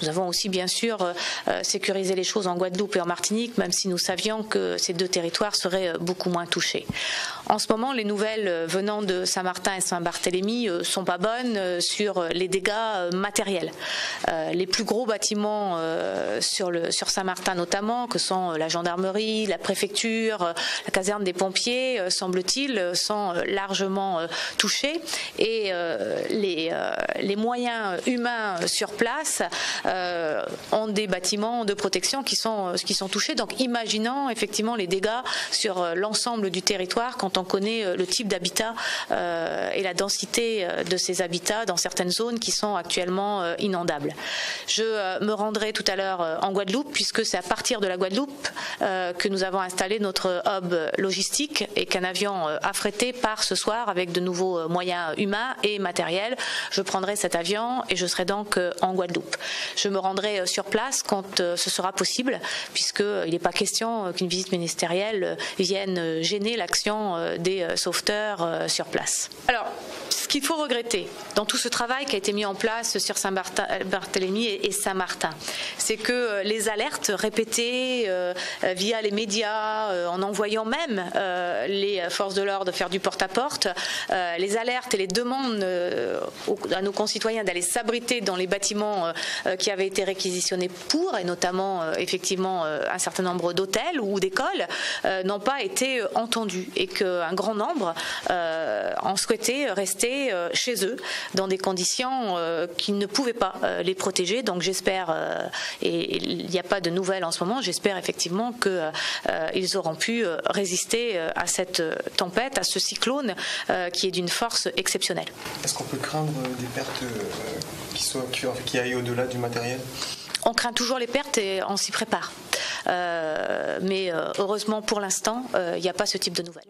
S13: Nous avons aussi bien sûr sécurisé les choses en Guadeloupe et en Martinique, même si nous savions que ces 2 territoires seraient beaucoup moins touchés. En ce moment, les nouvelles venant de Saint-Martin et Saint-Barthélemy sont pas bonnes sur les dégâts matériels. Les plus gros bâtiments sur Saint-Martin notamment, que sont la gendarmerie, la préfecture, la caserne des pompiers, semble-t-il, sont largement touchés. Et les moyens humains sur place ont des bâtiments de protection qui sont touchés. Donc imaginons effectivement les dégâts sur l'ensemble du territoire quand on connaît le type d'habitat et la densité de ces habitats dans certaines zones qui sont actuellement inondables. Je me rendrai tout à l'heure en Guadeloupe puisque c'est à partir de la Guadeloupe que nous avons installé notre hub logistique et qu'un avion affrété part ce soir avec de nouveaux moyens humains et matériels. Je prendrai cet avion et je serai donc en Guadeloupe. Je me rendrai sur place quand ce sera possible, puisqu'il n'est pas question qu'une visite ministérielle vienne gêner l'action des sauveteurs sur place. Alors, ce qu'il faut regretter dans tout ce travail qui a été mis en place sur Saint-Barthélemy et Saint-Martin, c'est que les alertes répétées via les médias, en envoyant même les forces de l'ordre faire du porte-à-porte, les alertes et les demandes à nos concitoyens d'aller s'abriter dans les bâtiments qui avaient été réquisitionnés pour, et notamment effectivement un certain nombre d'hôtels ou d'écoles, n'ont pas été entendus et qu'un grand nombre en souhaitaient rester chez eux dans des conditions qui ne pouvaient pas les protéger. Donc j'espère, et il n'y a pas de nouvelles en ce moment, j'espère effectivement qu'ils auront pu résister à cette tempête, à ce cyclone qui est d'une force exceptionnelle.
S14: Est-ce qu'on peut craindre des pertes qui aillent au-delà du matériel ?
S13: On craint toujours les pertes et on s'y prépare. Mais heureusement pour l'instant, il n'y a pas ce type de nouvelles.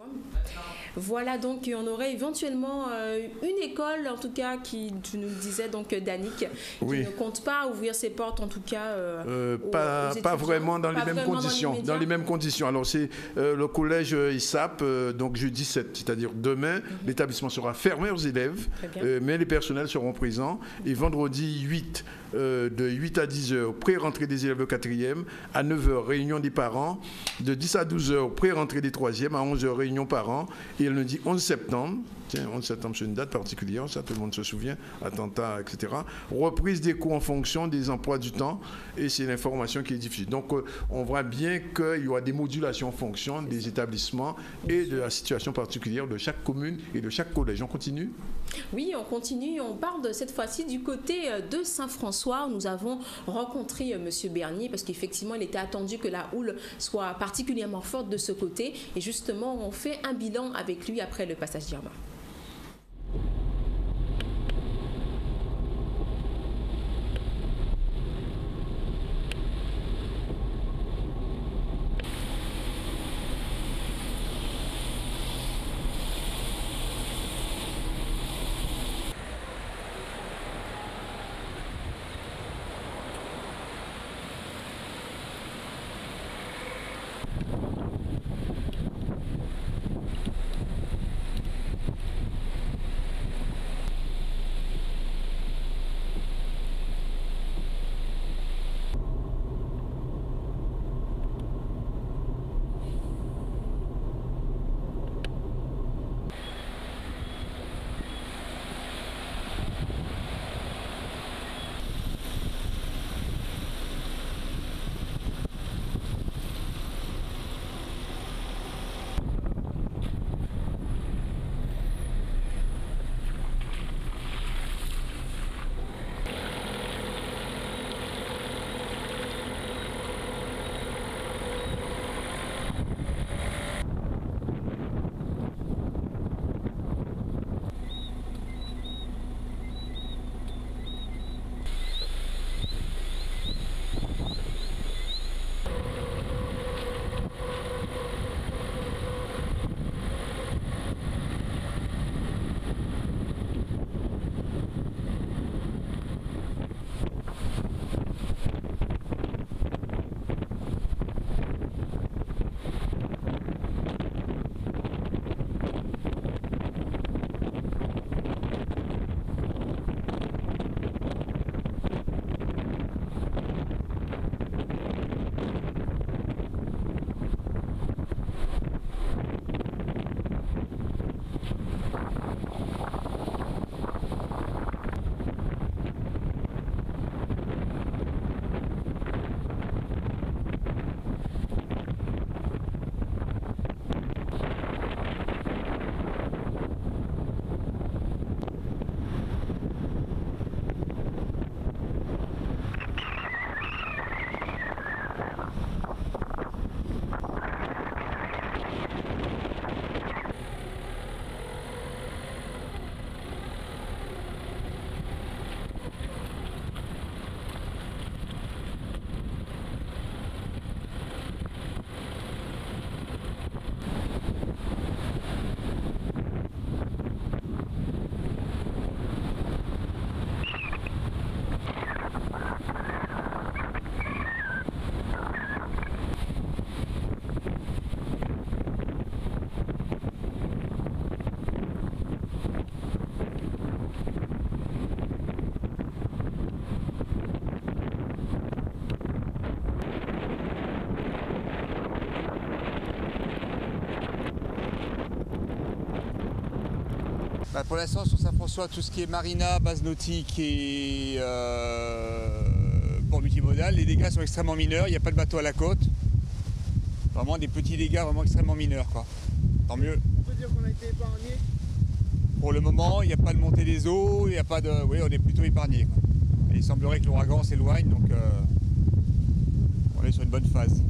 S6: Voilà, donc on aurait éventuellement une école, en tout cas, tu nous le disais, donc Danick, qui ne compte pas ouvrir ses portes, en tout cas.
S1: Pas vraiment dans les mêmes conditions. Dans les mêmes conditions. Alors c'est le collège ISAP, donc jeudi 7, c'est-à-dire demain, l'établissement sera fermé aux élèves, mais les personnels seront présents. Et vendredi 8, de 8 à 10 heures, pré-rentrée des élèves de 4e, à 9 heures, réunion des parents, de 10 à 12 heures, pré-rentrée des 3e, à 11 heures, réunion parents. Et le lundi 11 septembre, 11 septembre c'est une date particulière, ça tout le monde se souvient, attentat, etc. Reprise des cours en fonction des emplois du temps, et c'est l'information qui est diffusée. Donc on voit bien qu'il y aura des modulations en fonction des établissements et de la situation particulière de chaque commune et de chaque collège. On continue ?
S6: Oui, on continue. On parle cette fois-ci du côté de Saint-François, où nous avons rencontré M. Bernier, parce qu'effectivement, il était attendu que la houle soit particulièrement forte de ce côté. Et justement, on fait un bilan avec lui après le passage d'Irma.
S15: Pour l'instant, sur Saint-François, tout ce qui est marina, base nautique et port multimodal, les dégâts sont extrêmement mineurs. Il n'y a pas de bateau à la côte. Vraiment des petits dégâts vraiment extrêmement mineurs, quoi. Tant mieux.
S16: On peut dire qu'on a été épargné?
S15: Pour le moment, il n'y a pas de montée des eaux, il n'y a pas de... Oui, on est plutôt épargné. Il semblerait que l'ouragan s'éloigne, donc on est sur une bonne phase.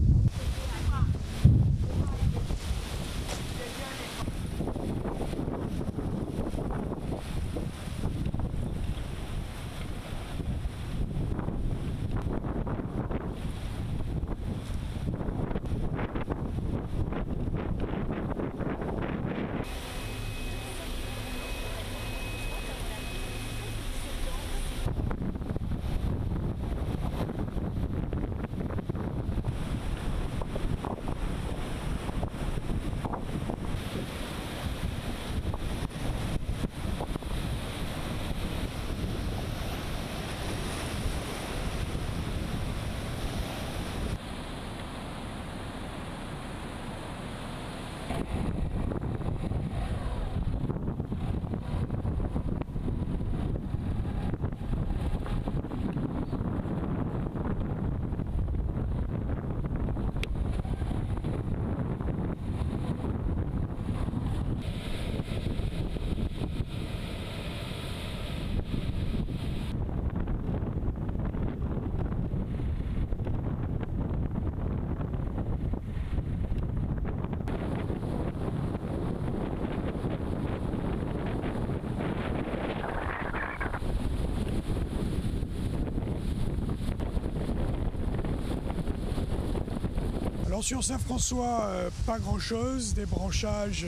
S16: Alors sur Saint-François, pas grand-chose, des branchages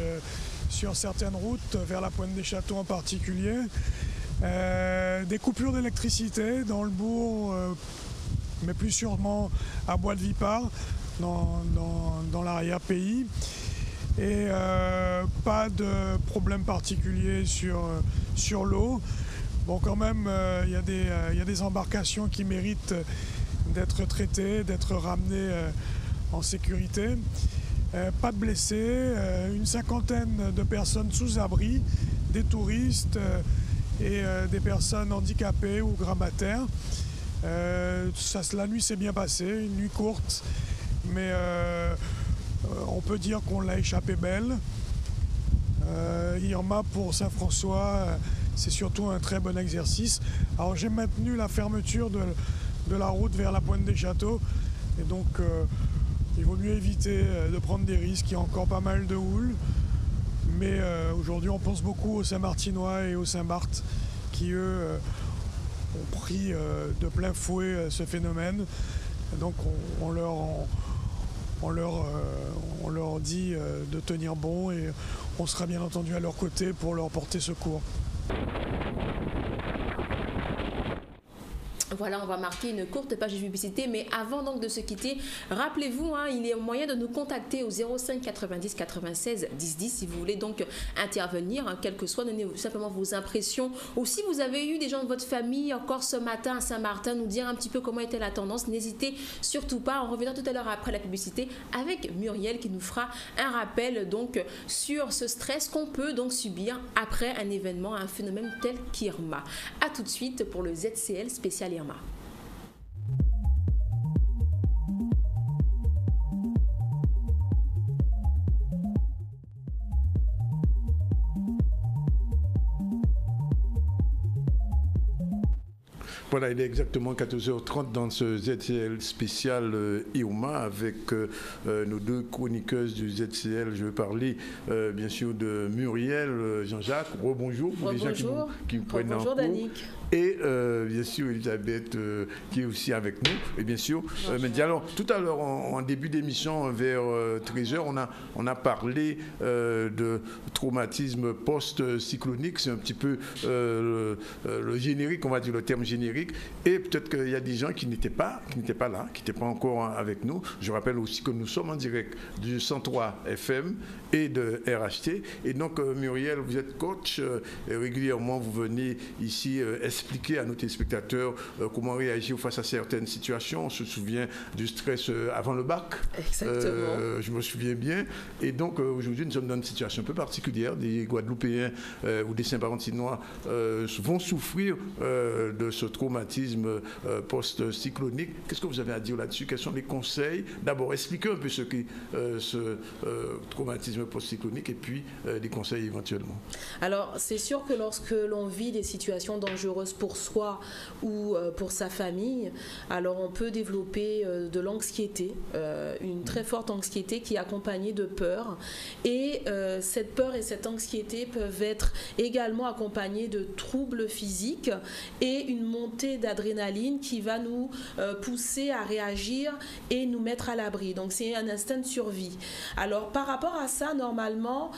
S16: sur certaines routes, vers la Pointe des Châteaux en particulier. Des coupures d'électricité dans le bourg, mais plus sûrement à Bois-de-Vipard, dans l'arrière-pays. Et pas de problème particulier sur l'eau. Bon, quand même, il y a des embarcations qui méritent d'être traitées, d'être ramenées en sécurité. Pas de blessés, une cinquantaine de personnes sous abri, des touristes et des personnes handicapées ou grabataires. La nuit s'est bien passée, une nuit courte, mais on peut dire qu'on l'a échappé belle. Irma pour Saint-François, c'est surtout un très bon exercice. Alors j'ai maintenu la fermeture de la route vers la Pointe des Châteaux, et donc il vaut mieux éviter de prendre des risques. Il y a encore pas mal de houle, mais aujourd'hui on pense beaucoup aux Saint-Martinois et aux Saint-Barth qui eux ont pris de plein fouet ce phénomène. Donc on leur dit de tenir bon, et on sera bien entendu à leur côté pour leur porter secours.
S6: Voilà, on va marquer une courte page de publicité, mais avant donc de se quitter, rappelez-vous, il est moyen de nous contacter au 05 90 96 10 10 si vous voulez donc intervenir, quel que soit, donnez simplement vos impressions, ou si vous avez eu des gens de votre famille encore ce matin à Saint-Martin, nous dire un petit peu comment était la tendance, n'hésitez surtout pas. On reviendra tout à l'heure après la publicité avec Muriel qui nous fera un rappel donc sur ce stress qu'on peut donc subir après un événement, un phénomène tel qu'Irma. A tout de suite pour le ZCL spécial Irma.
S1: Voilà, il est exactement 14h30 dans ce ZCL spécial Irma avec nos deux chroniqueuses du ZCL. Je vais parler bien sûr de Muriel, Jean-Jacques. Rebonjour pour les gens qui me prennent en cours.
S3: Danick.
S1: Et bien sûr Elisabeth qui est aussi avec nous. Et bien sûr, alors tout à l'heure en début d'émission vers 13h, on a parlé de traumatisme post-cyclonique. C'est un petit peu le générique, on va dire le terme générique. Et peut-être qu'il y a des gens qui n'étaient pas là, qui n'étaient pas encore avec nous. Je rappelle aussi que nous sommes en direct du 103 FM et de RHT. Et donc Muriel, vous êtes coach. Régulièrement, vous venez ici expliquer à nos téléspectateurs comment réagir face à certaines situations. On se souvient du stress avant le bac.
S3: Exactement.
S1: Je me souviens bien. Et donc aujourd'hui, nous sommes dans une situation un peu particulière. Des Guadeloupéens ou des Saint-Valentinois vont souffrir de ce traumatisme post-cyclonique. Qu'est-ce que vous avez à dire là-dessus? Quels sont les conseils? D'abord, expliquez un peu ce qu'est ce traumatisme post-cyclonique et puis des conseils éventuellement.
S3: Alors, c'est sûr que lorsque l'on vit des situations dangereuses pour soi ou pour sa famille, alors on peut développer de l'anxiété, une très forte anxiété qui est accompagnée de peur. Et cette peur et cette anxiété peuvent être également accompagnées de troubles physiques et une montée d'adrénaline qui va nous pousser à réagir et nous mettre à l'abri. Donc c'est un instinct de survie. Alors par rapport à ça, normalement,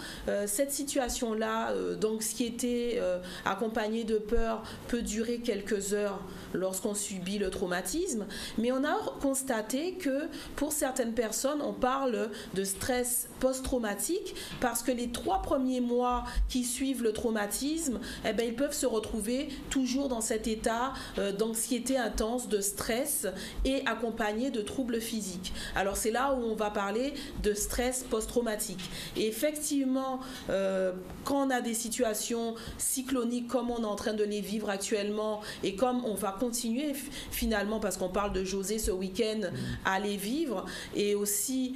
S3: cette situation-là d'anxiété accompagnée de peur peut durer quelques heures lorsqu'on subit le traumatisme, mais on a constaté que pour certaines personnes, on parle de stress post-traumatique parce que les 3 premiers mois qui suivent le traumatisme, eh bien, ils peuvent se retrouver toujours dans cet état d'anxiété intense, de stress et accompagné de troubles physiques. Alors c'est là où on va parler de stress post-traumatique. Et effectivement, quand on a des situations cycloniques comme on est en train de les vivre actuellement et comme on va continuer finalement, parce qu'on parle de José ce week-end, à les vivre, et aussi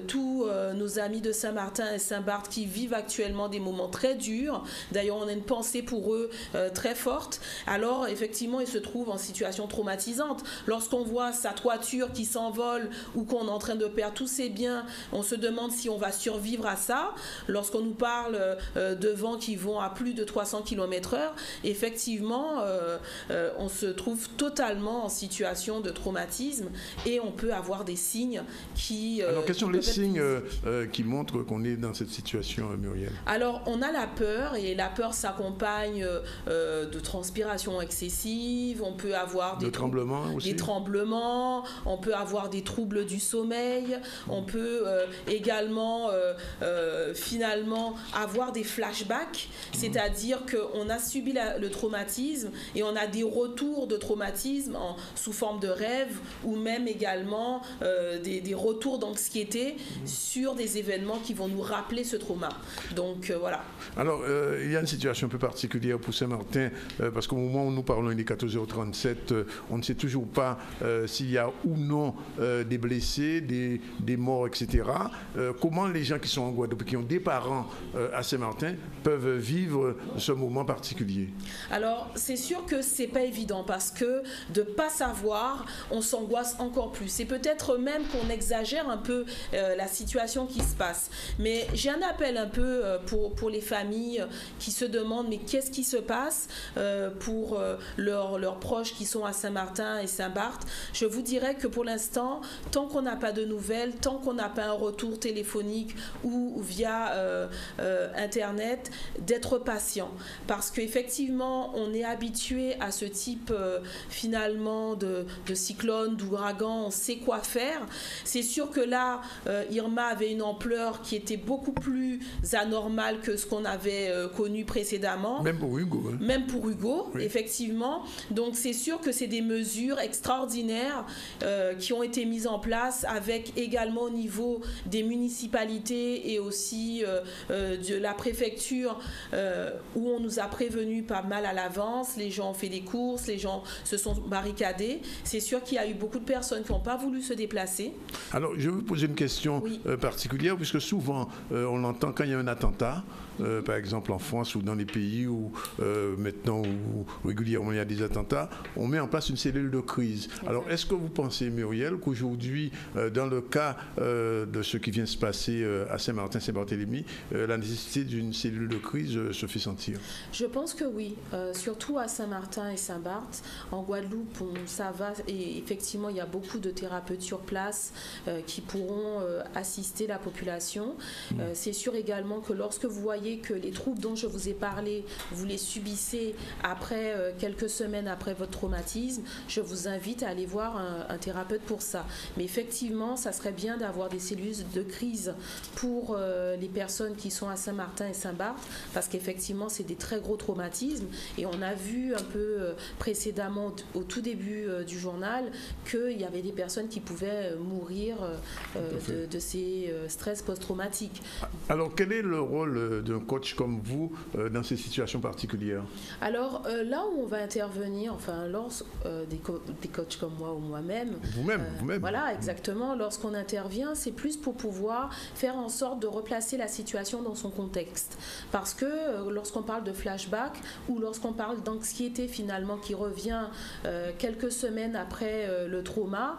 S3: tous nos amis de Saint-Martin et Saint-Barth qui vivent actuellement des moments très durs. D'ailleurs, on a une pensée pour eux très forte. Alors, effectivement, ils se trouvent en situation traumatisante. Lorsqu'on voit sa toiture qui s'envole ou qu'on est en train de perdre tous ses biens, on se demande si on va survivre à ça. Lorsqu'on nous parle de vents qui vont à plus de 300 km/h, effectivement, on se trouve totalement en situation de traumatisme et on peut avoir des signes qui...
S1: Alors, quels sont les signes qui montrent qu'on est dans cette situation, Muriel?
S3: Alors, on a la peur, et la peur s'accompagne de transpiration excessive, on peut avoir des
S1: tremblements aussi.
S3: Des tremblements, on peut avoir des troubles du sommeil, on peut également finalement avoir des flashbacks, c'est-à-dire qu'on a subi le traumatisme et on a des retours de traumatisme sous forme de rêve ou même également des retours d'anxiété sur des événements qui vont nous rappeler ce trauma. Donc voilà. Alors
S1: il y a une situation un peu particulière pour Saint-Martin parce qu'au moment où nous parlons, il est 14h37, on ne sait toujours pas s'il y a ou non des blessés, des morts, etc. Comment les gens qui sont en Guadeloupe, qui ont des parents à Saint-Martin, peuvent vivre ce moment particulier?
S3: Alors c'est sûr que c'est pas évident parce que de pas savoir, on s'angoisse encore plus. C'est peut-être même qu'on exagère un peu la situation qui se passe. Mais j'ai un appel un peu pour les familles qui se demandent mais qu'est-ce qui se passe pour leurs proches qui sont à Saint-Martin et Saint-Barth. Je vous dirais que pour l'instant, tant qu'on n'a pas de nouvelles, tant qu'on n'a pas un retour téléphonique ou via Internet, d'être patient. Parce qu'effectivement, on est habitué à ce type finalement de cyclone, d'ouragan, on sait quoi faire. C'est sûr que là, Irma avait une ampleur qui était beaucoup plus anormale que ce qu'on avait connu précédemment.
S1: Même pour Hugo. Hein.
S3: Même pour Hugo, oui. Effectivement. Donc c'est sûr que c'est des mesures extraordinaires qui ont été mises en place avec également au niveau des municipalités et aussi de la préfecture où on nous a prévenu pas mal à l'avance. Les gens ont fait des courses, les gens se sont barricadés. C'est sûr qu'il y a eu beaucoup de personnes qui n'ont pas voulu se déplacer.
S1: Alors je vais vous poser une question particulière puisque souvent on entend quand il y a un attentat, par exemple en France ou dans les pays où maintenant où régulièrement il y a des attentats, on met en place une cellule de crise. Alors est-ce que vous pensez, Muriel, qu'aujourd'hui, dans le cas de ce qui vient se passer à Saint-Martin, Saint-Barthélemy, la nécessité d'une cellule de crise se fait sentir?
S3: Je pense que oui, surtout à Saint-Martin et Saint-Barth. En Guadeloupe, ça va et effectivement il y a beaucoup de thérapeutes sur place qui pourront assister la population. C'est sûr également que lorsque vous voyez que les troubles dont je vous ai parlé, vous les subissez après quelques semaines après votre traumatisme, je vous invite à aller voir un thérapeute pour ça. Mais effectivement, ça serait bien d'avoir des cellules de crise pour les personnes qui sont à Saint-Martin et Saint-Barth, parce qu'effectivement, c'est des très gros traumatismes et on a vu un peu précédemment, au tout début du journal, qu'il y avait des personnes qui pouvaient mourir de ces stress post-traumatiques.
S1: Alors, quel est le rôle d'un coach comme vous dans ces situations particulières?
S3: Alors, là où on va intervenir, enfin, des coachs comme moi ou moi-même...
S1: Vous-même.
S3: Voilà, exactement. Lorsqu'on intervient, c'est plus pour pouvoir faire en sorte de replacer la situation dans son contexte. Parce que lorsqu'on parle de flashback ou lorsqu'on parle d'anxiété finalement qui revient quelques semaines après le trauma,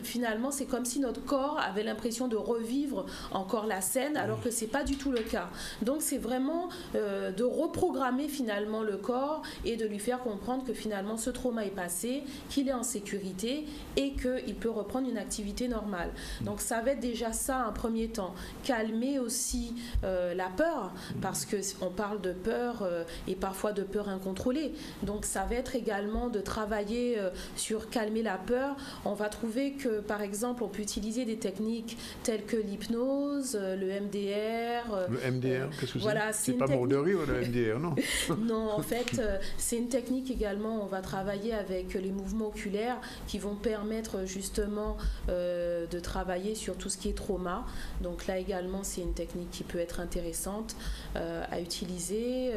S3: finalement c'est comme si notre corps avait l'impression de revivre encore la scène alors que c'est pas du tout le cas. Donc c'est vraiment de reprogrammer finalement le corps et de lui faire comprendre que finalement ce trauma est passé, qu'il est en sécurité et qu'il peut reprendre une activité normale. Donc ça va être déjà ça un premier temps. Calmer aussi la peur, parce qu'on parle de peur et parfois de peur incontrôlée. Donc ça va être également de travailler sur calmer la peur. On va trouver que par exemple on peut utiliser des techniques telles que l'hypnose, le MDR.
S1: Le MDR, qu'est-ce que c'est?
S3: Voilà,
S1: c'est pas mort de rire le MDR, non?
S3: Non, en fait c'est une technique également, on va travailler avec les mouvements oculaires qui vont permettre justement de travailler sur tout ce qui est trauma. Donc là également c'est une technique qui peut être intéressante à utiliser.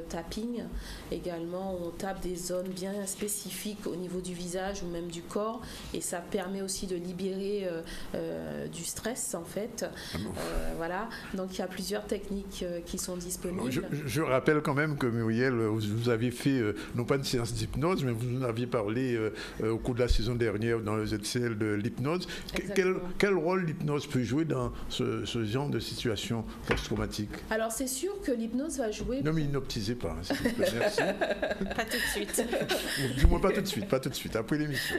S3: Tapping également, on tape des zones bien spécifiques au niveau du visage ou même du corps et ça permet aussi de libérer du stress en fait. Voilà, donc il y a plusieurs techniques qui sont disponibles.
S1: Je rappelle quand même que Muriel, vous avez fait non pas une séance d'hypnose, mais vous en aviez parlé au cours de la saison dernière dans le ZCL de l'hypnose. Quel rôle l'hypnose peut jouer dans ce genre de situation post-traumatique?
S3: Alors c'est sûr que l'hypnose va jouer...
S1: Non mais inoptisez pas, s'il vous plaît, merci.
S2: Pas tout de suite.
S1: Du moins pas tout de suite, après l'émission.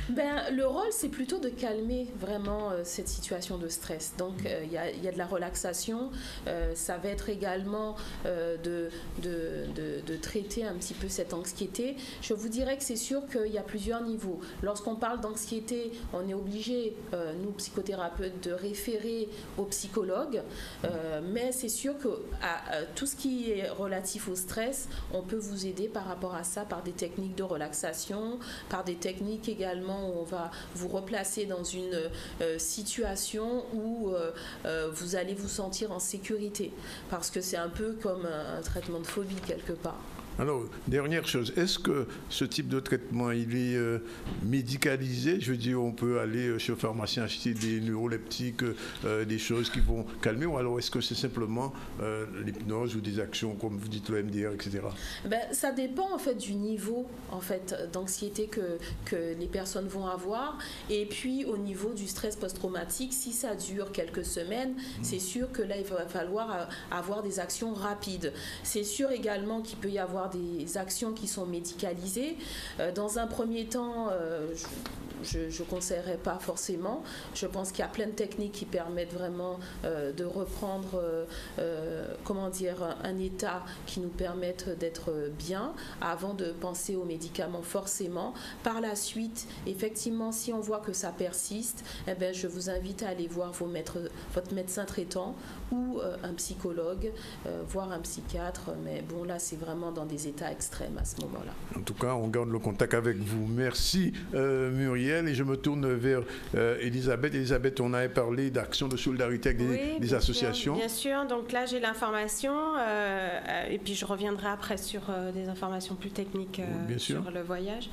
S3: Le rôle c'est plutôt de calmer vraiment cette situation de stress. Donc il y a de la relaxation, ça va être également de traiter un petit peu cette anxiété. Je vous dirais que c'est sûr qu'il y a plusieurs niveaux. Lorsqu'on parle d'anxiété, on est obligé, nous psychothérapeutes, de référer au psychologue, mais c'est sûr que tout ce qui est relatif au stress, on peut vous aider par rapport à ça, par des techniques de relaxation, par des techniques également où on va vous replacer dans une situation où vous allez vous sentir en sécurité, parce que c'est un peu comme un traitement de phobie quelque part.
S1: Alors, dernière chose, est-ce que ce type de traitement, il est médicalisé? Je veux dire, on peut aller chez le pharmacien acheter des neuroleptiques, des choses qui vont calmer, ou alors est-ce que c'est simplement l'hypnose ou des actions, comme vous dites, le MDR, etc.?
S3: Ça dépend en fait du niveau en fait, d'anxiété que les personnes vont avoir. Et puis au niveau du stress post-traumatique, si ça dure quelques semaines, c'est sûr que là, il va falloir avoir des actions rapides. C'est sûr également qu'il peut y avoir des actions qui sont médicalisées. Dans un premier temps, je ne conseillerais pas forcément. Je pense qu'il y a plein de techniques qui permettent vraiment de reprendre un état qui nous permette d'être bien avant de penser aux médicaments forcément. Par la suite, effectivement, si on voit que ça persiste, je vous invite à aller voir votre médecin traitant ou un psychologue, voire un psychiatre. Mais bon, là, c'est vraiment dans des états extrêmes à ce moment-là.
S1: En tout cas, on garde le contact avec vous. Merci Muriel. Et je me tourne vers Elisabeth. Elisabeth, on avait parlé d'actions de solidarité avec des associations.
S2: Bien sûr. Donc là, j'ai l'information et puis je reviendrai après sur des informations plus techniques sur le voyage.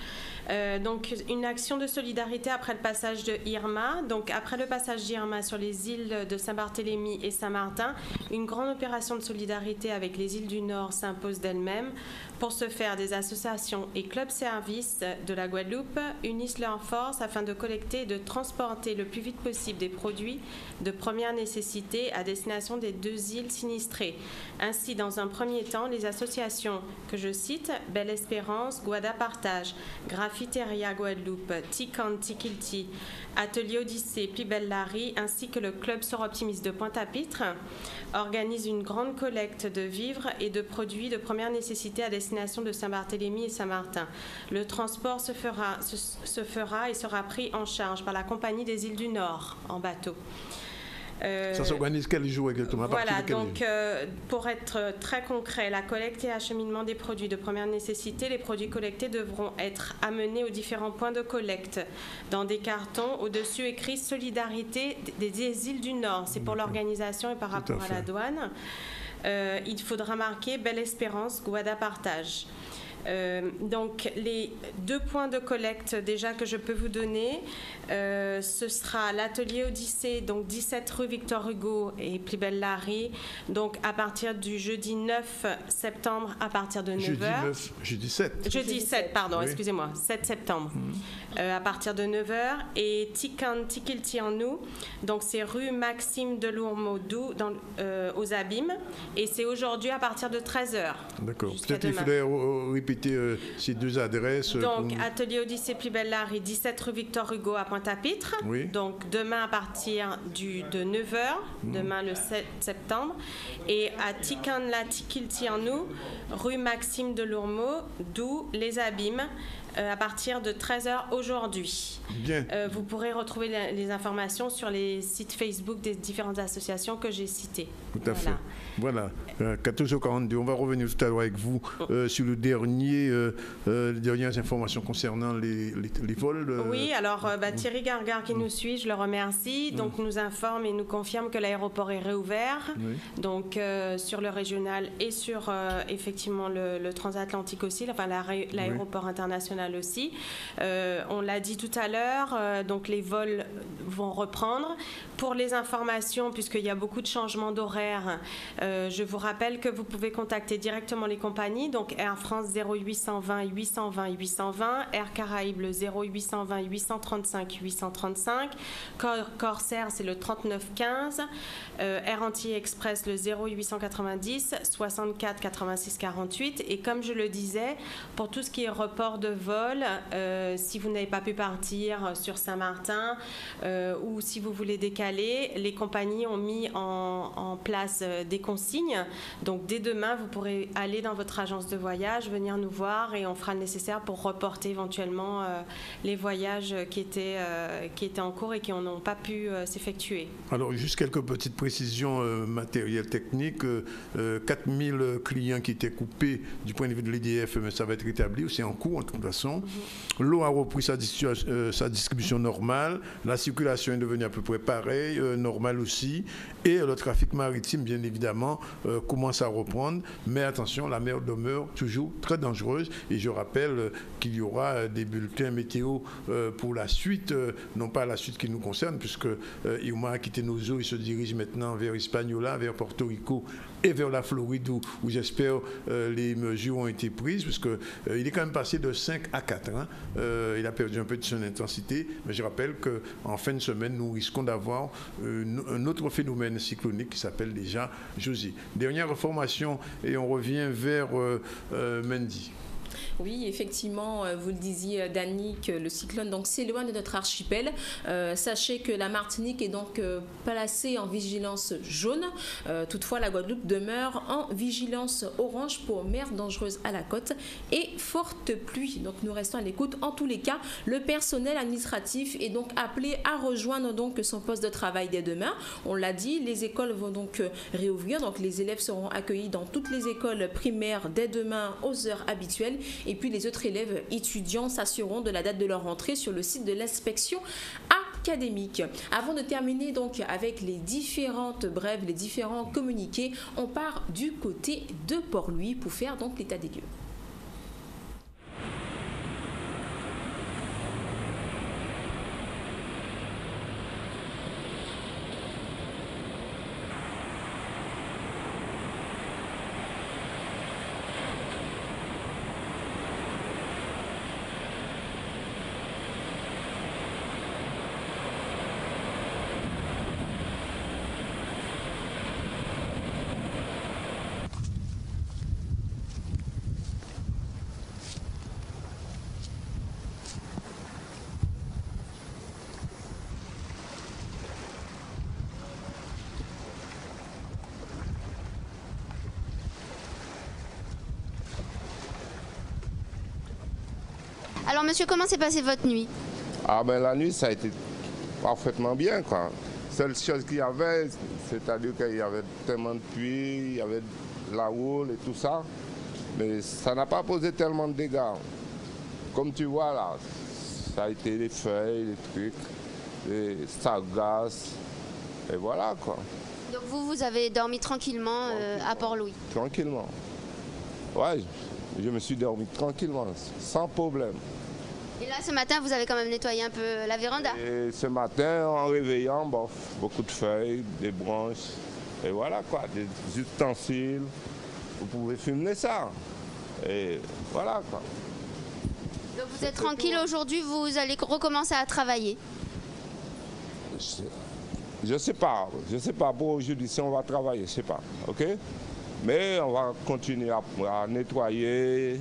S2: Donc, une action de solidarité après le passage de Irma. Donc, après le passage d'Irma sur les îles de Saint-Barthélemy et Saint-Martin, une grande opération de solidarité avec les îles du Nord s'impose d'elle-même. Pour ce faire, des associations et clubs-services de la Guadeloupe unissent leurs forces afin de collecter et de transporter le plus vite possible des produits de première nécessité à destination des deux îles sinistrées. Ainsi, dans un premier temps, les associations que je cite, Belle Espérance, Guada Partage, Graffiteria Guadeloupe, Tican Tikilti, Atelier Odyssée, Plus Belle Larry, ainsi que le Club Sort Optimiste de Pointe-à-Pitre, organisent une grande collecte de vivres et de produits de première nécessité à destination de Saint-Barthélemy et Saint-Martin. Le transport se fera et sera pris en charge par la Compagnie des îles du Nord en bateau.
S1: Ça s'organise quel jour exactement?
S2: Voilà, donc pour être très concret, la collecte et acheminement des produits de première nécessité, les produits collectés devront être amenés aux différents points de collecte dans des cartons, au-dessus écrit Solidarité des îles du Nord. C'est pour l'organisation et par rapport à la douane. Il faudra marquer Belle Espérance, Guada Partage. Donc les 2 points de collecte déjà que je peux vous donner, ce sera l'atelier Odyssée, donc 17 rue Victor Hugo et Plus Belle Larry, donc à partir du jeudi 9 septembre à partir de 9h.
S1: Jeudi 7.
S2: Jeudi 7, pardon,
S1: oui.
S2: Excusez-moi, 7 septembre. À partir de 9h, et Tikan Tikiltianou, donc c'est rue Maxime de Lourmaud-Doux aux Abîmes, et c'est aujourd'hui à partir de 13h.
S1: D'accord. Peut-être qu'il faudrait répéter ces 2 adresses.
S2: Donc, Atelier Odyssée Plus Belle Larry, 17 rue Victor Hugo à Pointe-à-Pitre.
S1: Oui.
S2: Donc, demain à partir de 9h, demain le 7 septembre. Et à Tikanla Tikiltianou, rue Maxime de Lourmaud-Doux, Les Abîmes, à partir de 13h aujourd'hui.
S1: Bien.
S2: Vous pourrez retrouver les informations sur les sites Facebook des différentes associations que j'ai citées.
S1: Tout à fait. Voilà, 14h42. On va revenir tout à l'heure avec vous sur les dernières informations concernant les vols.
S2: Oui, alors Thierry Gargard qui nous suit, je le remercie, donc nous informe et nous confirme que l'aéroport est réouvert, donc sur le régional et sur effectivement le transatlantique aussi, enfin l'aéroport international aussi. On l'a dit tout à l'heure, donc les vols vont reprendre. Pour les informations, puisqu'il y a beaucoup de changements d'horaire, je vous rappelle que vous pouvez contacter directement les compagnies, donc Air France 0820 820 820, Air Caraïbes le 0820 835 835, Corsair c'est le 3915, Air Antilles Express le 0890 64 86 48, et comme je le disais, pour tout ce qui est report de vol, si vous n'avez pas pu partir sur Saint-Martin ou si vous voulez décaler, les compagnies ont mis en place des consignes. Donc dès demain, vous pourrez aller dans votre agence de voyage, venir nous voir et on fera le nécessaire pour reporter éventuellement les voyages qui étaient en cours et qui n'ont pas pu s'effectuer.
S1: Alors juste quelques petites précisions matérielles techniques. 4000 clients qui étaient coupés du point de vue de l'EDF, mais ça va être rétabli, c'est en cours en toute façon. L'eau a repris sa distribution normale, la circulation est devenue à peu près pareille, normale aussi, et le trafic maritime bien évidemment commence à reprendre, mais attention, la mer demeure toujours très dangereuse, et je rappelle qu'il y aura des bulletins météo pour la suite, non pas la suite qui nous concerne, puisque Irma a quitté nos eaux, il se dirige maintenant vers Hispaniola, vers Porto Rico et vers la Floride où j'espère les mesures ont été prises, puisqu'il est quand même passé de 5 à 4. Il a perdu un peu de son intensité, mais je rappelle qu'en fin de semaine, nous risquons d'avoir un autre phénomène cyclonique qui s'appelle déjà José. Dernière information, et on revient vers Mendy.
S6: Oui, effectivement, vous le disiez, Danick, le cyclone s'éloigne de notre archipel. Sachez que la Martinique est donc placée en vigilance jaune. Toutefois, la Guadeloupe demeure en vigilance orange pour mer dangereuse à la côte et forte pluie. Donc, nous restons à l'écoute. En tous les cas, le personnel administratif est donc appelé à rejoindre donc son poste de travail dès demain. On l'a dit, les écoles vont donc réouvrir. Donc, les élèves seront accueillis dans toutes les écoles primaires dès demain aux heures habituelles. Et puis les autres élèves étudiants s'assureront de la date de leur entrée sur le site de l'inspection académique. Avant de terminer donc avec les différentes brèves, les différents communiqués, on part du côté de Port-Louis pour faire donc l'état des lieux.
S17: Alors monsieur, comment s'est passée votre nuit?
S18: Ah ben la nuit ça a été parfaitement bien quoi. seule chose qu'il y avait, c'est-à-dire qu'il y avait tellement de pluie, il y avait de la houle et tout ça, mais ça n'a pas posé tellement de dégâts. Comme tu vois là, ça a été les feuilles, les trucs, les sargasses, et voilà quoi.
S17: Donc vous avez dormi tranquillement à Port-Louis?
S18: Tranquillement. Ouais, je me suis dormi tranquillement, sans problème.
S17: Et là, ce matin, vous avez quand même nettoyé un peu la véranda?
S18: Et ce matin, en réveillant, bon, beaucoup de feuilles, des branches, et voilà quoi, des ustensiles, vous pouvez fumer ça. Et voilà quoi.
S17: Donc vous êtes tranquille aujourd'hui, vous allez recommencer à travailler?
S18: Je sais pas pour aujourd'hui si on va travailler, je sais pas, ok? Mais on va continuer à nettoyer,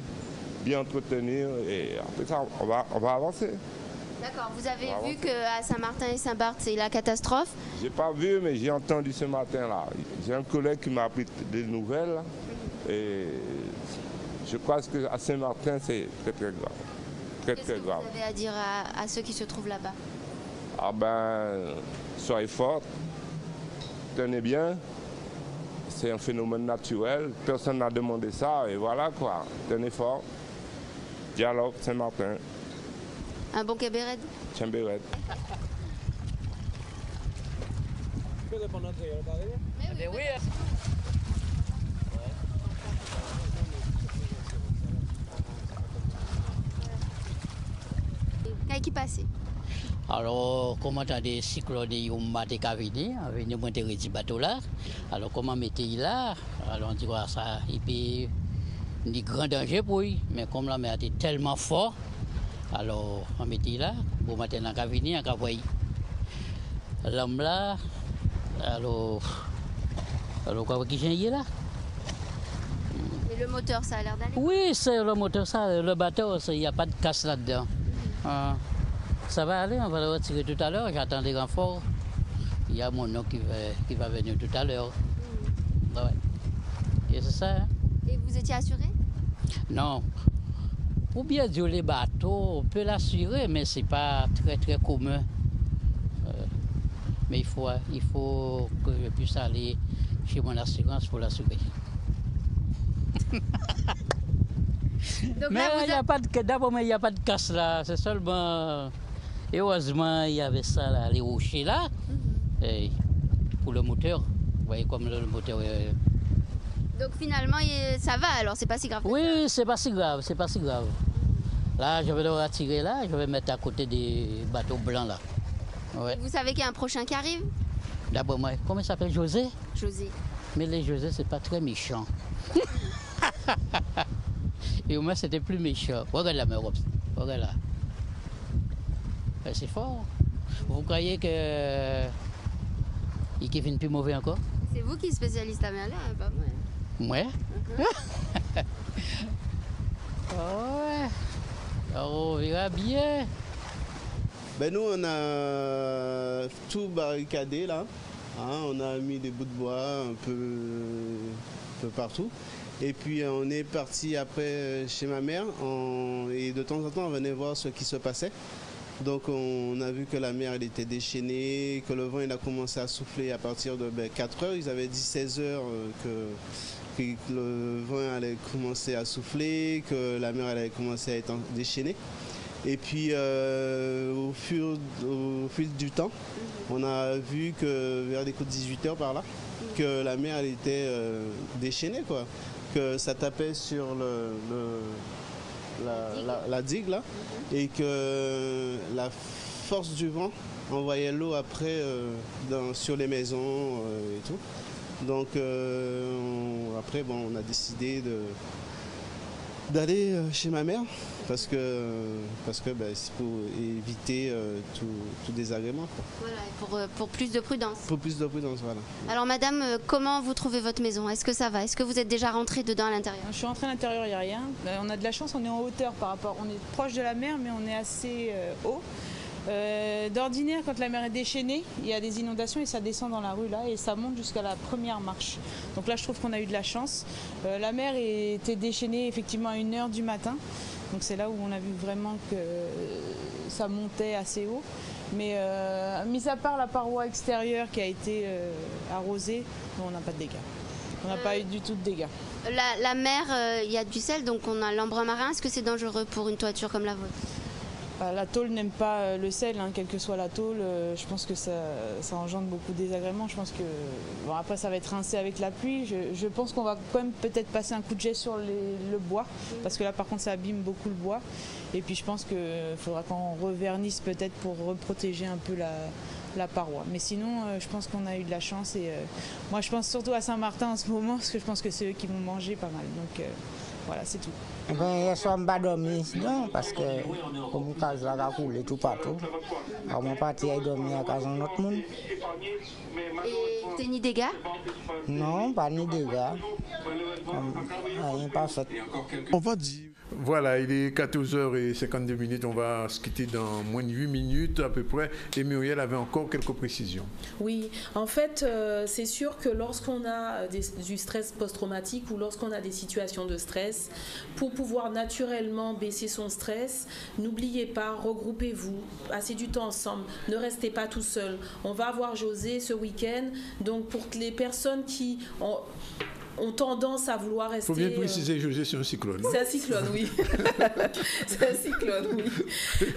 S18: bien entretenir et après ça, on va avancer.
S17: D'accord, vous avez vu qu'à Saint-Martin et Saint-Barth, c'est la catastrophe?
S18: J'ai pas vu, mais j'ai entendu ce matin-là. J'ai un collègue qui m'a appris des nouvelles là, et je crois qu'à Saint-Martin, c'est très très grave.
S17: Qu'est-ce que vous avez à dire à ceux qui se trouvent là-bas?
S18: Ah ben, soyez forts, tenez bien. C'est un phénomène naturel, personne n'a demandé ça, et voilà quoi. Tenez fort. Dialogue Saint-Martin.
S17: Un bon Kébéred?
S18: Chambéred.
S17: Oui. Qu'est-ce qui passe?
S19: Alors, comment tu as des cyclones qui ont venir monter les bateaux là? Alors, comment mettez-ils là? Alors, on dit quoi ça? Il peut y a grand danger pour lui. Mais comme la mer était tellement fort, alors, on mettez là. Bon, maintenant, on va venir, on va voir. L'homme là, alors, quoi qui est là?
S17: Et le moteur, ça a l'air d'aller?
S19: Oui, c'est le moteur, ça, le bateau, il n'y a pas de casse là-dedans. Ça va aller, on va le retirer tout à l'heure. J'attends des renforts. Il y a mon nom qui va venir tout à l'heure. Ouais. Et c'est ça. Hein?
S17: Et vous étiez assuré?
S19: Non. Pour bien dire les bateaux, on peut l'assurer, mais ce n'est pas très très commun. Mais il faut que je puisse aller chez mon assurance pour l'assurer.
S17: Donc
S19: mais
S17: là,
S19: il n'y a pas de casse là, c'est seulement. Et heureusement, il y avait ça là, les rochers là, et pour le moteur. Vous voyez comme le moteur.
S17: Donc finalement, ça va alors, c'est pas si grave.
S19: Oui, c'est pas si grave, c'est pas si grave. Là, je vais le retirer là, je vais mettre à côté des bateaux blancs là. Ouais.
S17: Vous savez qu'il y a un prochain qui arrive?
S19: D'abord, moi, comment il s'appelle? José?
S17: José.
S19: Mais les José, c'est pas très méchant. Et au moins, c'était plus méchant. Regarde la mer, regarde là. C'est fort. Vous croyez que il est plus mauvais encore?
S17: C'est vous qui êtes spécialiste à mer là, pas moi.
S19: Ouais. Ouais. Alors, on verra bien.
S20: Ben nous, on a tout barricadé là. Hein, on a mis des bouts de bois un peu partout. Et puis on est parti après chez ma mère et de temps en temps on venait voir ce qui se passait. Donc on a vu que la mer elle était déchaînée, que le vent il a commencé à souffler à partir de 4 heures. Ils avaient dit 16 heures que le vent allait commencer à souffler, que la mer allait commencer à être déchaînée. Et puis au fil du temps, on a vu que vers les coups de 18 heures par là, que la mer elle était déchaînée quoi. Que ça tapait sur la digue là et que la force du vent envoyait l'eau après sur les maisons et tout. Donc après bon, on a décidé d'aller chez ma mère parce que ben, c'est pour éviter tout désagrément. Quoi.
S17: Voilà, pour plus de prudence.
S20: Pour plus de prudence, voilà.
S17: Alors madame, comment vous trouvez votre maison? Est-ce que ça va? Est-ce que vous êtes déjà rentrée dedans à l'intérieur?
S21: Je suis rentrée à l'intérieur, il n'y a rien. On a de la chance, on est en hauteur par rapport. On est proche de la mer, mais on est assez haut. D'ordinaire, quand la mer est déchaînée, il y a des inondations et ça descend dans la rue là et ça monte jusqu'à la première marche. Donc là, je trouve qu'on a eu de la chance. La mer était déchaînée effectivement à 1 h du matin. Donc c'est là où on a vu vraiment que ça montait assez haut. Mais mis à part la paroi extérieure qui a été arrosée, on n'a pas de dégâts. On n'a pas eu du tout de dégâts.
S17: La mer, il y a du sel, donc on a l'embrun marin. Est-ce que c'est dangereux pour une toiture comme la vôtre?
S21: La tôle n'aime pas le sel, hein, quelle que soit la tôle. Je pense que ça engendre beaucoup de désagréments. Je pense que bon, après ça va être rincé avec la pluie. Je pense qu'on va quand même peut-être passer un coup de jet sur le bois, parce que là par contre ça abîme beaucoup le bois. Et puis je pense qu'il faudra qu'on revernisse peut-être pour reprotéger un peu la paroi. Mais sinon, je pense qu'on a eu de la chance. Et moi je pense surtout à Saint-Martin en ce moment, parce que je pense que c'est eux qui vont manger pas mal. Donc voilà, c'est tout.
S4: Hier soir, je n'ai pas dormi, non, parce que comme le cas a coulé tout partout, alors mon parti a dormi à cause de notre monde.
S17: Et t'es ni dégâts?
S4: Non, pas ni dégâts. Rien pas fait.
S1: On va dire. Voilà, il est 14h52, on va se quitter dans moins de 8 minutes à peu près. Et Muriel avait encore quelques précisions.
S3: Oui, en fait, c'est sûr que lorsqu'on a du stress post-traumatique ou lorsqu'on a des situations de stress, pour pouvoir naturellement baisser son stress, n'oubliez pas, regroupez-vous, passez du temps ensemble, ne restez pas tout seul. On va avoir José ce week-end, donc pour les personnes qui ont tendance à vouloir rester...
S1: Il faut bien préciser, José, c'est un cyclone.
S3: C'est un cyclone, oui. C'est un cyclone, oui.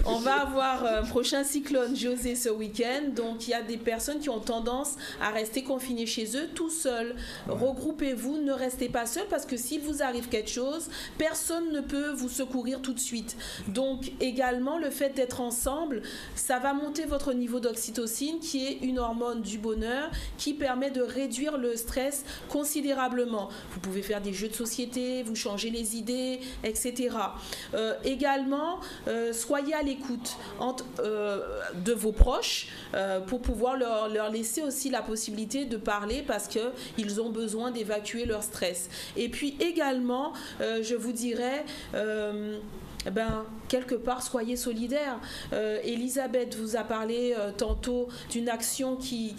S3: On va avoir un prochain cyclone, José, ce week-end. Donc, il y a des personnes qui ont tendance à rester confinées chez eux, tout seuls. Ouais. Regroupez-vous, ne restez pas seuls, parce que s'il vous arrive quelque chose, personne ne peut vous secourir tout de suite. Donc, également, le fait d'être ensemble, ça va monter votre niveau d'oxytocine, qui est une hormone du bonheur, qui permet de réduire le stress considérablement. Vous pouvez faire des jeux de société, vous changez les idées, etc. Également, soyez à l'écoute de vos proches pour pouvoir leur laisser aussi la possibilité de parler, parce qu'ils ont besoin d'évacuer leur stress. Et puis également, je vous dirais... quelque part, soyez solidaires. Elisabeth vous a parlé tantôt d'une action qui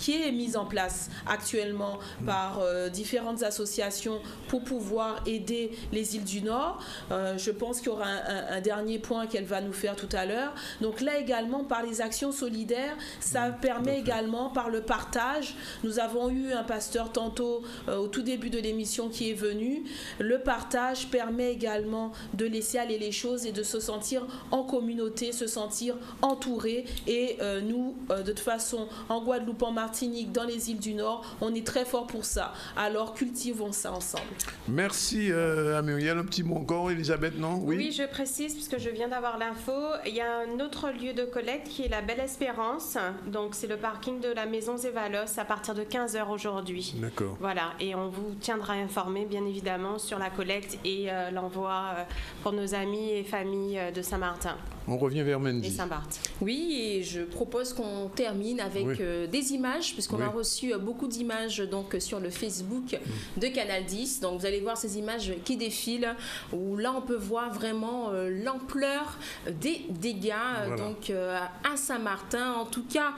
S3: est mise en place actuellement par différentes associations pour pouvoir aider les îles du Nord. Je pense qu'il y aura un dernier point qu'elle va nous faire tout à l'heure. Donc là également, par les actions solidaires, ça permet également par le partage. Nous avons eu un pasteur tantôt au tout début de l'émission qui est venu. Le partage permet également de laisser aller les choses et de se sentir en communauté, se sentir entouré. Et nous, de toute façon, en Guadeloupe, en Martinique, dans les îles du Nord, on est très fort pour ça. Alors cultivons ça ensemble.
S1: Merci à Muriel. Un petit mot encore, Elisabeth, non?
S2: Oui, je précise, puisque je viens d'avoir l'info, il y a un autre lieu de collecte qui est la Belle Espérance. Donc c'est le parking de la Maison Zévalos à partir de 15h aujourd'hui.
S1: D'accord.
S2: Voilà, et on vous tiendra informé, bien évidemment, sur la collecte et l'envoi pour nos amis et familles de Saint-Martin.
S1: On revient vers Mendy.
S2: Et Saint-Barth.
S6: Oui, et je propose qu'on termine avec des images, puisqu'on a reçu beaucoup d'images donc, sur le Facebook de Canal 10. Donc vous allez voir ces images qui défilent, où là on peut voir vraiment l'ampleur des dégâts donc, à Saint-Martin. En tout cas,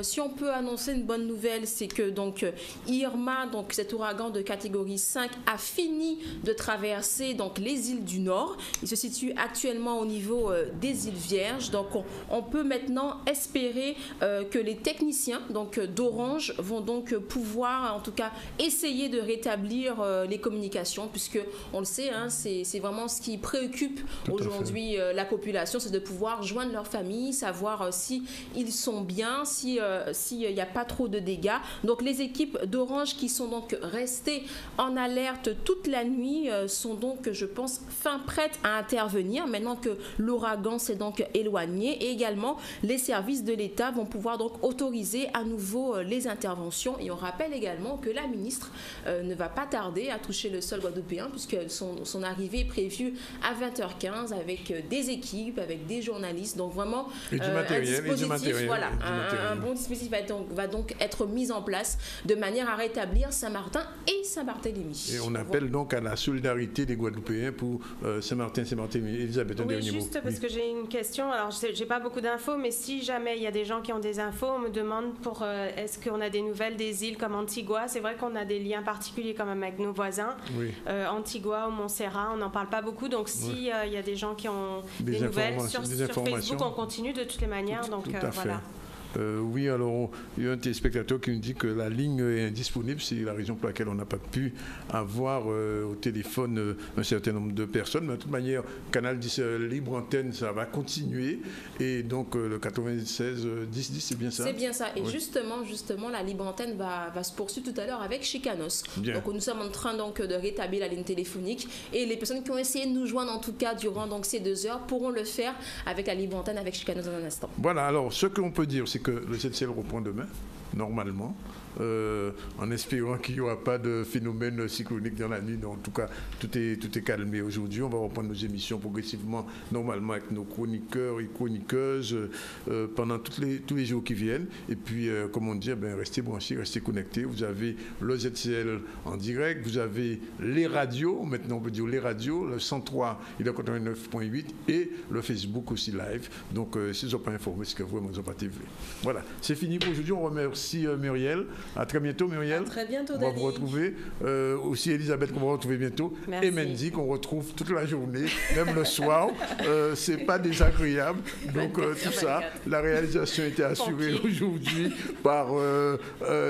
S6: si on peut annoncer une bonne nouvelle, c'est que donc, Irma, donc, cet ouragan de catégorie 5, a fini de traverser donc, les îles du Nord. Il se situe actuellement au niveau des îles Vierges. Donc on peut maintenant espérer que les techniciens donc d'Orange vont donc pouvoir en tout cas essayer de rétablir les communications, puisque on le sait, hein, c'est vraiment ce qui préoccupe aujourd'hui la population, c'est de pouvoir joindre leur famille, savoir si ils sont bien, s'il n'y a pas trop de dégâts. Donc les équipes d'Orange qui sont donc restées en alerte toute la nuit sont donc, je pense, fin prêtes à intervenir maintenant que l'ouragan s'est donc éloigné, et également les services de l'État vont pouvoir donc autoriser à nouveau les interventions. Et on rappelle également que la ministre ne va pas tarder à toucher le sol guadeloupéen, puisque son arrivée est prévue à 20h15 avec des équipes, avec des journalistes. Donc vraiment un bon dispositif va donc être mis en place de manière à rétablir Saint-Martin et Saint-Barthélemy.
S1: Et on appelle donc à la solidarité des Guadeloupéens pour Saint-Martin, Saint-Barthélemy. Elisabeth, un dernier mot.
S2: Juste parce que j'ai J'avais une question. Alors, j'ai pas beaucoup d'infos, mais si jamais il y a des gens qui ont des infos, on me demande pour est-ce qu'on a des nouvelles des îles comme Antigua. C'est vrai qu'on a des liens particuliers quand même avec nos voisins. Oui. Antigua ou Montserrat, on n'en parle pas beaucoup. Donc, si il y a des gens qui ont des nouvelles sur Facebook, on continue de toutes les manières. Donc, voilà.
S1: Oui, alors il y a un téléspectateur qui nous dit que la ligne est indisponible, c'est la raison pour laquelle on n'a pas pu avoir au téléphone un certain nombre de personnes. Mais de toute manière, Canal 10 Libre Antenne, ça va continuer. Et donc le 96 10 10, c'est bien ça?
S6: C'est bien ça. Et justement, la Libre Antenne va se poursuivre tout à l'heure avec Chicanos. Bien. Donc nous sommes en train donc, de rétablir la ligne téléphonique. Et les personnes qui ont essayé de nous joindre, en tout cas, durant donc, ces 2 heures, pourront le faire avec la Libre Antenne, avec Chicanos dans un instant.
S1: Voilà, alors ce qu'on peut dire, c'est que le ZCL reprend demain, normalement, en espérant qu'il n'y aura pas de phénomène cyclonique dans la nuit. Donc, en tout cas, tout est calmé aujourd'hui. On va reprendre nos émissions progressivement, normalement, avec nos chroniqueurs et chroniqueuses pendant tous les jours qui viennent. Et puis, comme on dit, restez branchés, restez connectés. Vous avez le ZCL en direct, vous avez les radios, maintenant on peut dire les radios, le 103, il est à 89.8 et le Facebook aussi live. Donc, si vous n'êtes pas informés, c'est que vraiment, vous n'avez pas TV. Voilà, c'est fini pour aujourd'hui. On remercie Muriel. À très bientôt, Muriel.
S3: À très bientôt,
S1: Dani. On va vous retrouver. Aussi Elisabeth, qu'on va retrouver bientôt. Merci. Et Mendy, qu'on retrouve toute la journée, même le soir. C'est pas désagréable. Donc, tout ça, la réalisation était assurée aujourd'hui par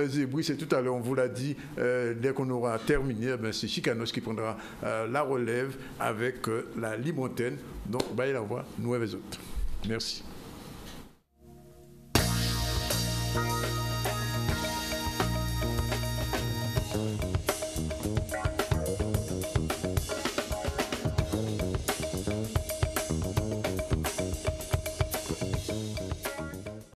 S1: Zébri. C'est tout à l'heure, on vous l'a dit. Dès qu'on aura terminé, c'est Chicanos qui prendra la relève avec la Libre Antenne. Donc, bye la voix, nous et les autres. Merci.